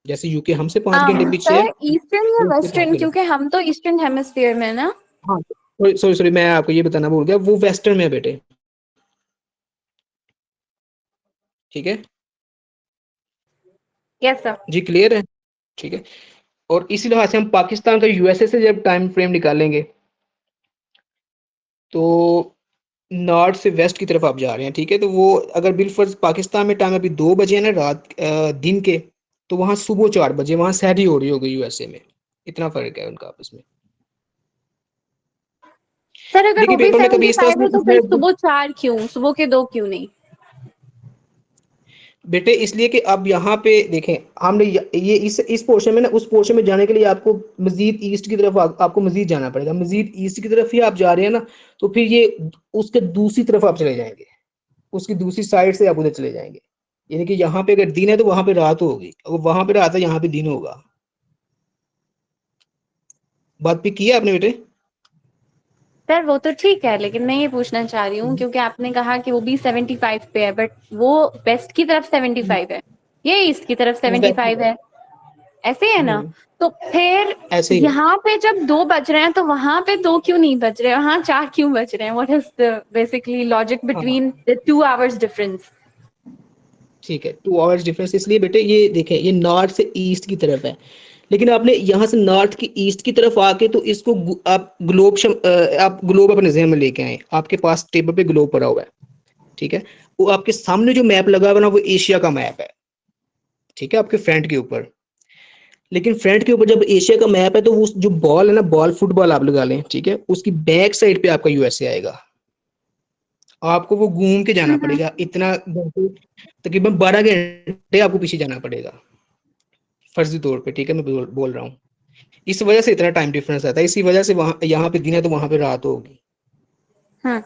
जैसे यूके हमसे 5 घंटे पीछे है, सर ईस्टर्न या वो उससे 5 वेस्टर्न, घंटे क्योंकि हम तो ईस्टर्न हेमिस्फीयर में ना। हाँ सॉरी सॉरी, मैं आपको ये बताना भूल गया, वो वेस्टर्न में है बेटे। ठीक है यस सर। जी, क्लियर है। ठीक है, और इसी लिहाज से हम पाकिस्तान का यूएसए से जब टाइम फ्रेम निकालेंगे, तो नॉर्थ से वेस्ट की तरफ आप जा रहे हैं। ठीक है, तो वो अगर बिलफर्ज पाकिस्तान में टाइम अभी 2 बजे है ना रात दिन के, तो वहाँ सुबह 4 बजे वहाँ सहरी हो रही होगी यूएसए में, इतना फर्क है उनका आपस में। सर अगर देखिए वो भी पेपर में कभी इस तरह 75 से है तो फिर पूछा है सुबह 4 क्यों, सुबह के 2 क्यों नहीं? बेटे, इसलिए कि अब यहाँ पे देखें, हमने ये इस पोर्शन में ना, उस पोर्शन में जाने के लिए आपको मजीद ईस्ट की तरफ आपको मजीद जाना पड़ेगा, मजीद ईस्ट की तरफ ही आप जा रहे हैं ना, तो फिर ये उसके दूसरी तरफ आप चले जाएंगे, उसकी दूसरी साइड से आप उधर चले जाएंगे, यानी कि यहाँ पे अगर दिन है तो वहां पे रात होगी, अगर वहां पे रात है यहाँ पे दिन होगा। बात पे किया आपने बेटे? सर वो तो ठीक है, लेकिन मैं ये पूछना चाह रही हूँ क्योंकि आपने कहा कि वो भी 75 पे है, बट वो वेस्ट की तरफ 75 है, ये ईस्ट की तरफ वो वैसे 75 है, ऐसे है ना? तो फिर ऐसे ही है। यहाँ पे जब 2 बज रहे हैं तो वहां पे 2 क्यों नहीं बज रहे हैं, वहां 4 क्यों बज रहे हैं? What is the basically logic हाँ बिटवीन द 2 आवर्स डिफरेंस? ठीक है, 2 आवर्स डिफरेंस इसलिए बेटे, ये देखें ये नॉर्थ से ईस्ट की तरफ है, लेकिन आपने यहाँ से नॉर्थ की ईस्ट की तरफ आके तो इसको आप आप ग्लोब अपने जहन में लेके आए, आपके पास टेबल पे ग्लोब पड़ा हुआ है। ठीक है, वो आपके सामने जो मैप लगा हुआ है ना, वो एशिया का मैप है। ठीक है, आपके फ्रंट के ऊपर, लेकिन फ्रंट के ऊपर जब एशिया का मैप है, तो वो जो बॉल है ना, बॉल फुटबॉल आप लगा लें, ठीक है, उसकी बैक साइड पे आपका यूएसए आएगा, आपको वो घूम के जाना पड़ेगा, इतना तकरीबन 12 घंटे आपको पीछे जाना पड़ेगा फर्जी तौर पे। ठीक है, मैं बोल रहा हूँ, इस वजह से इतना टाइम डिफरेंस आता है, इसी वजह से वहां यहाँ पे दिन है तो वहां पे रात होगी। हाँ,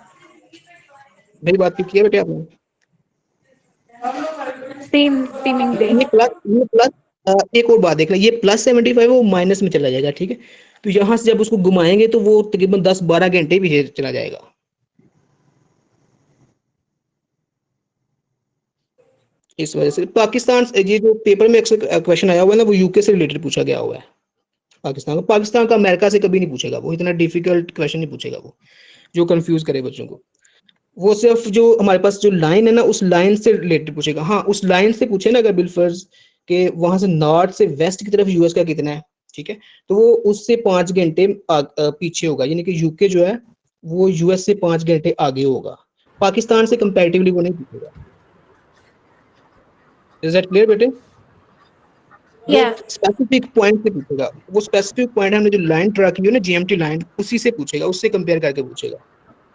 मेरी बात पे किया बेटे आपने? Same seemingly. ये प्लस एक और बात देख ले, ये +75 वो माइनस में चला जाएगा। ठीक है, तो यहाँ से जब उसको घुमाएंगे तो वो तकरीबन 10-12 घंटे भी चला जाएगा। इस वजह से पाकिस्तान, ये जो पेपर में अक्सर क्वेश्चन आया हुआ है ना, वो यूके से रिलेटेड पूछा गया हुआ है। पाकिस्तान का अमेरिका से कभी नहीं पूछेगा, वो इतना डिफिकल्ट क्वेश्चन नहीं पूछेगा वो, जो कंफ्यूज करे बच्चों को। वो सिर्फ जो हमारे पास जो लाइन है ना, उस लाइन से रिलेटेड पूछेगा। हाँ, उस लाइन से पूछे ना अगर बिलफर्ज के वहां से नॉर्थ से वेस्ट की तरफ यूएस का कितना है, ठीक है, तो वो उससे 5 घंटे पीछे होगा, यानी कि यूके जो है वो यूएस से 5 घंटे आगे होगा, पाकिस्तान से कंपैरेटिवली वो नहीं पूछेगा। इज दैट क्लियर बेटे? वो Yeah. स्पेसिफिक पॉइंट से पूछेगा, वो स्पेसिफिक पॉइंट हमने जो लाइन ड्रा की है ना जीएमटी लाइन, उसी से पूछेगा, उससे कंपेयर करके पूछेगा।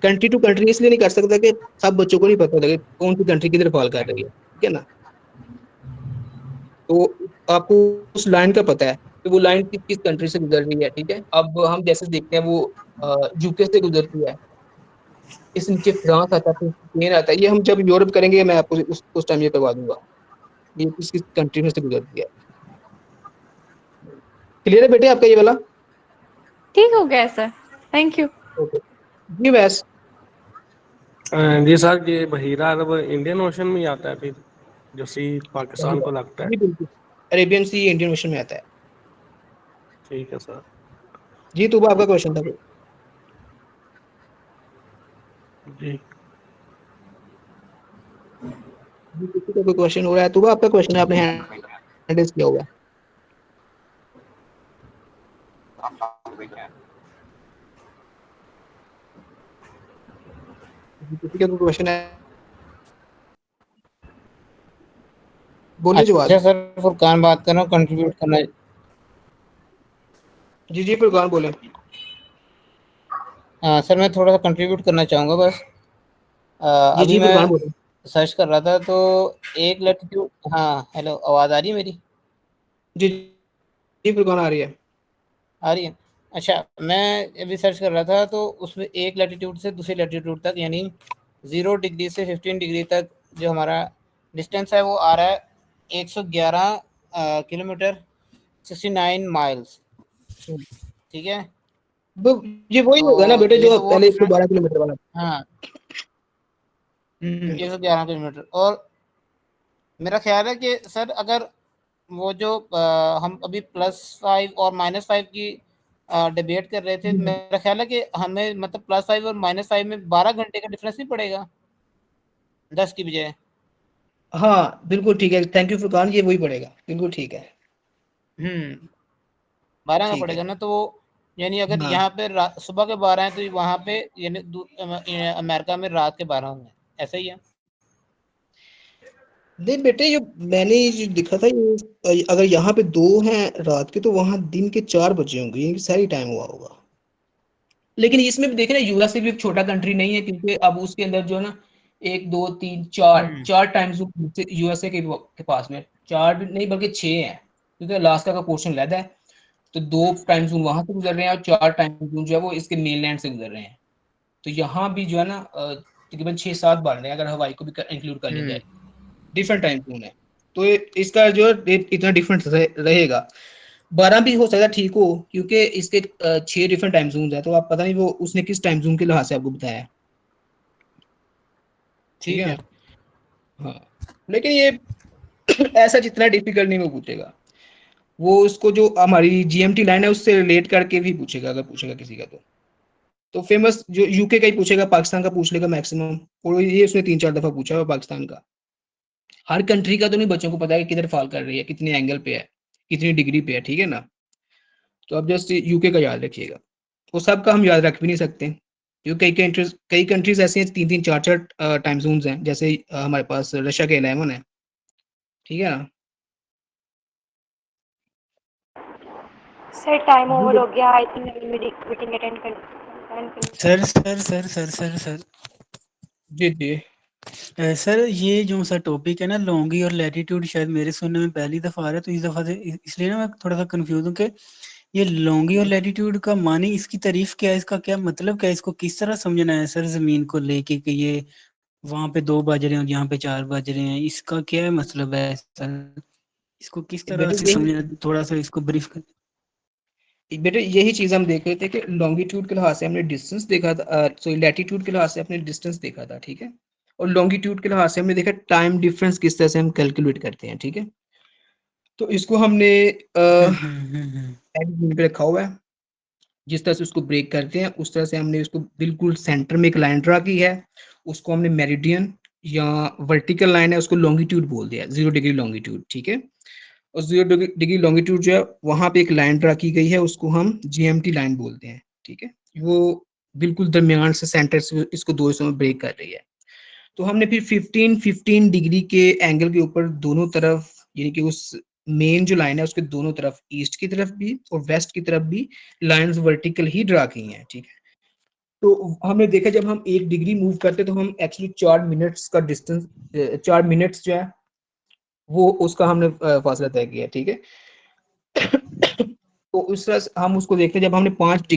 कंट्री टू कंट्री इसलिए नहीं कर सकता कि सब बच्चों को नहीं पता था कि कौन सी कंट्री किधर फॉल कर रही है, ठीक है ना। तो आपको उस लाइन का पता है कि वो लाइन किस किस कंट्री से गुजर रही है, ठीक है। अब हम जैसे देखते हैं वो यूके से गुजरती है, इस नीचे फ्रांस आता है, फिर स्पेन आता है। ये हम जब यूरोप करेंगे मैं आपको उस टाइम ये करवा दूंगा ये किस किस कंट्री में से गुजरती है। क्लियर है बेटे आपका ये वाला? ठीक हो गया सर, थैंक यू। ओके जी वैस। जी सर, ये बहीरा अरब इंडियन ओशन में ही आता है फिर, जो सी पाकिस्तान को लगता है? जी बिल्कुल, अरेबियन सी इंडियन ओशन में आता है। ठीक है सर। जी तो आपका क्वेश्चन था कोई? जी जी किसी का कोई क्वेश्चन हो रहा है तो आपका क्वेश्चन है, आपने हैंड रेज किया हुआ है। जी, किसी का कोई क्वेश्चन है बोलिए जवाब। अच्छा सर, फुरकान बात कर रहा हूँ, कंट्रीब्यूट करना। जी जी फुरकान बोले। हाँ सर, मैं थोड़ा सा कंट्रीब्यूट करना चाहूँगा बस। जी अभी जी फुरकान मैं बोले। सर्च कर रहा था तो एक लैटिट्यूड, हाँ हेलो, आवाज़ आ रही है मेरी? जी जी फुरकान आ रही है। आ रही है। अच्छा, मैं अभी सर्च कर रहा था तो उसमें एक लैटिट्यूड से दूसरे लैटिट्यूड तक, यानी 0 डिग्री से 15 डिग्री तक जो हमारा डिस्टेंस है वो आ रहा है 111 किलोमीटर, 69 माइल्स, ठीक है। ये वही होगा ना तो बेटे ये जो तो वो पहले डिफरेंस, 112 किलोमीटर वाला। हाँ 111 किलोमीटर। और मेरा ख्याल है कि सर अगर वो जो हम अभी +5 और -5 की डिबेट कर रहे थे, मेरा ख्याल है कि हमें मतलब +5 और -5 में 12 घंटे का डिफरेंस नहीं पड़ेगा 10 की बजाय। हाँ बिल्कुल ठीक है, थैंक यू फुरकान, ये वही पड़ेगा, बिल्कुल ठीक है। 12 का ठीक है। पड़ेगा ना, तो वो यानी अगर हाँ यहाँ पे सुबह के 12 हैं तो वहाँ पे यानी अमेरिका में रात के 12 होंगे, ऐसा ही है। नहीं बेटे ये मैंने जो दिखा था ये अगर यहाँ पे 2 हैं रात के तो वहां दिन के 4 बजे होंगे, ये सारी टाइम हुआ होगा। लेकिन इसमें भी देखे ना यूएस से भी एक छोटा कंट्री नहीं है, क्योंकि अब उसके अंदर जो है ना 1 2 3 4 टाइम जोन यूएसए के पास में 4 भी नहीं बल्कि 6 है, क्योंकि अलास्का का पोर्शन लैदा है। तो 2 टाइम जोन वहां से गुजर रहे हैं और 4 टाइम जोन जो है वो इसके मेनलैंड से गुजर रहे हैं। तो यहाँ भी जो है ना तकरीबन 6-7 बन रहे हैं अगर हवाई को भी इंक्लूड कर लिया जाए, डिफरेंट टाइम जोन है। तो इसका जो इतना डिफरेंस रहेगा। 12 भी हो सकता है ठीक हो, क्योंकि इसके 6 डिफरेंट टाइम जोन है, तो आप पता नहीं वो उसने किस टाइम जोन के लिहाज से आपको बताया है, ठीक ठीक है है। ना। हाँ लेकिन ये ऐसा जितना डिफिकल्ट नहीं वो पूछेगा, वो उसको जो हमारी जीएमटी लाइन है उससे रिलेट करके भी पूछेगा अगर पूछेगा किसी का तो फेमस जो यूके का ही पूछेगा, पाकिस्तान का पूछ लेगा मैक्सिमम, और ये उसने 3-4 दफा पूछा है पाकिस्तान का। हर कंट्री का तो नहीं बच्चों को पता है कि किधर फॉल कर रही है, कितने एंगल पे है, कितनी डिग्री पे है, ठीक है ना। तो अब जस्ट यूके का याद रखिएगा, वो सब का हम याद रख भी नहीं सकते, क्योंकि कई कंट्रीज ऐसी हैं 3-3 4-4 टाइम जोन्स हैं, जैसे हमारे पास रशिया के 11 है, ठीक है ना। सर टाइम ओवर हो गया, आई थिंक मीटिंग अटेंड कर। सर जी जी सर ये जो सा टॉपिक है ना लॉन्गी और लैटिट्यूड, शायद मेरे सुनने में पहली दफा आ रहा है, तो इस दफा से इसलिए ना मैं थोड़ा सा कंफ्यूज हूँ कि ये लॉन्गी और लैटिट्यूड का मानी, इसकी तारीफ क्या है, इसका क्या मतलब क्या है, इसको किस तरह समझना है सर, जमीन को लेके कि ये वहां पे 2 बज रहे हैं और यहाँ पे 4 बज रहे हैं, इसका क्या है मतलब है सर, इसको किस तरह बेटे से यही समझना, थोड़ा सा इसको ब्रीफ कर। बेटे यही चीज हम देख रहे थे कि लॉन्गिट्यूड के लिहाज से हमने डिस्टेंस देखा था, सॉरी लैटिट्यूड के लिहाज से हमने डिस्टेंस देखा था, ठीक है। और लॉन्गिट्यूड के लिहाज से हमने देखा टाइम डिफरेंस किस तरह से हम कैलकुलेट करते हैं, ठीक है। तो इसको हमने पे रखा हुआ है, जिस तरह से उसको ब्रेक करते हैं उस तरह से हमने उसको बिल्कुल सेंटर में एक लाइन ड्रा की है, उसको हमने मेरिडियन या वर्टिकल लाइन है उसको लॉन्गिट्यूड बोल दिया, 0 डिग्री लॉन्गिट्यूड, ठीक है। और 0 डिग्री लॉन्गिट्यूड जो है वहां पे एक लाइन ड्रा की गई है, उसको हम जीएमटी लाइन बोलते हैं, ठीक है। वो बिल्कुल दरमियान से सेंटर से इसको 2 हिस्सों में ब्रेक कर रही है। तो हमने फिर 15 डिग्री के एंगल के ऊपर दोनों तरफ, यानी कि उस मेन जो लाइन है उसके दोनों तरफ, ईस्ट की तरफ भी और वेस्ट की तरफ भी लाइंस वर्टिकल ही ड्रा की हैं, ठीक है। तो हमने देखा जब हम 1 डिग्री मूव करते तो हम एक्चुअली 4 मिनट्स का डिस्टेंस, 4 मिनट्स जो है वो उसका हमने फासला तय किया, ठीक है। तो उस तरह से हम उसको देखते हैं, जब हमने 5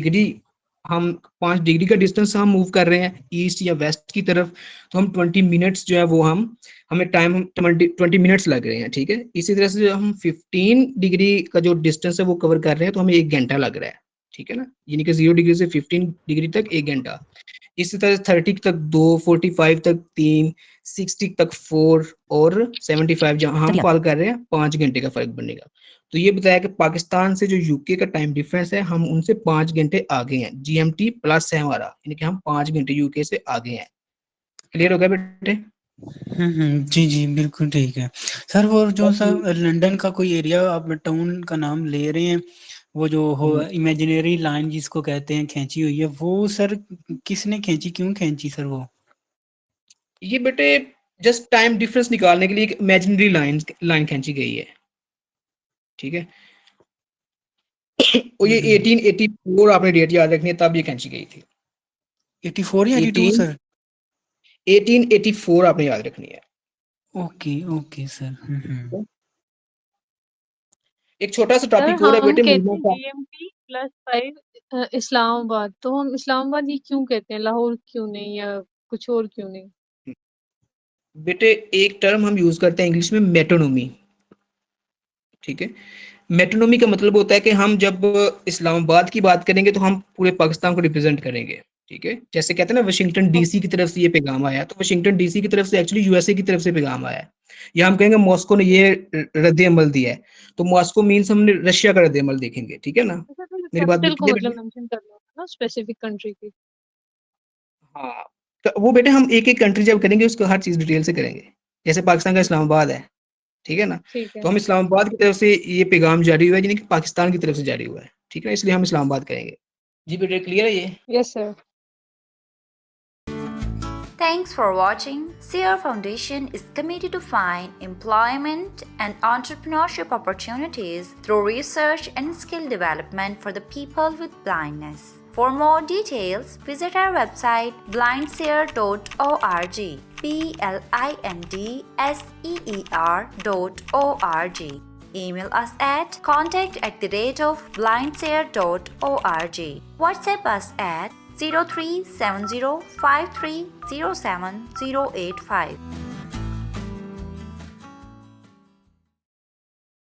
डिग्री का डिस्टेंस हम मूव कर रहे हैं ईस्ट या वेस्ट की तरफ, तो हम 20 मिनट्स जो है वो हमें टाइम 20 मिनट्स लग रहे हैं, ठीक है। इसी तरह से हम 15 डिग्री का जो डिस्टेंस है वो कवर कर रहे हैं तो हमें 1 घंटा लग रहा है, ठीक है ना, यानी कि 0 डिग्री से 15 डिग्री तक 1 घंटा। इसी तरह 30 तक 2, 45 तक 3, 60 तक 4 और 75 जहां हम कॉल कर रहे हैं 5 घंटे का फर्क बनेगा। तो ये बताया कि पाकिस्तान से जो यूके का टाइम डिफरेंस है हम उनसे 5 घंटे आगे हैं, जीएमटी प्लस है हमारा, यानी कि हम 5 घंटे यूके से आगे हैं। क्लियर हो गया बेटे? जी जी बिल्कुल ठीक है सर। वो जो सर लंदन का कोई एरिया आप टाउन का नाम ले रहे हैं, वो जो हो इमेजिनरी लाइन जिसको कहते हैं खींची हुई है, वो सर किसने खींची, क्यों खींची सर वो? ये बेटे जस्ट टाइम डिफरेंस निकालने के लिए एक इमेजिनरी लाइन खींची गई है, ठीक है। और ये 1884 आपने डेट याद रखनी है, तब ये खींची गई थी। 84 या 82 सर? 1884 आपने याद रखनी है। Okay okay sir. एक छोटा सा सर टॉपिक और है हम बेटे, कहते मुल्कों हैं का। जीएमटी +5 इस्लामाबाद, तो हम इस्लामाबाद ये क्यों कहते हैं, लाहौर क्यों नहीं या कुछ और क्यों नहीं? बेटे एक टर्म हम यूज करते हैं इंग्लिश में, मेट्रोनोमी, ठीक है। मेट्रोनोमी का मतलब होता है कि हम जब इस्लामाबाद की बात करेंगे तो हम पूरे पाकिस्तान को रिप्रेजेंट करेंगे, ठीक है। जैसे कहते हैं ना वाशिंगटन डीसी की तरफ से ये पैगाम आया, तो वाशिंगटन डीसी की तरफ से एक्चुअली यूएसए की तरफ से पैगाम आया है। या हम कहेंगे मॉस्को ने ये रद्द अमल दिया है, तो मॉस्को मीन्स हमने रशिया का रद्द अमल देखेंगे, ठीक है ना। अच्छा, तो मेरी बात कैपिटल को क्लियर मतलब है? मेंशन कर लो ना, स्पेसिफिक कंट्री की। हाँ, तो वो बेटे हम एक एक कंट्री जब करेंगे उसको हर चीज डिटेल से करेंगे। जैसे पाकिस्तान का इस्लामाबाद है, ठीक है ना, ठीक है। तो हम इस्लामाबाद की तरफ से ये पैगाम जारी हुआ है, यानी कि पाकिस्तान की तरफ से जारी हुआ है, ठीक है, इसलिए हम इस्लामाबाद करेंगे। जी बेटे क्लियर है ये? Yes sir. Thanks for watching. Sierra Foundation is committed to find employment and entrepreneurship opportunities through research and skill development for the people with blindness. For more details, visit our website blindseer.org, blindseer.org. Email us at contact@blindseer.org. WhatsApp us at 037053070085.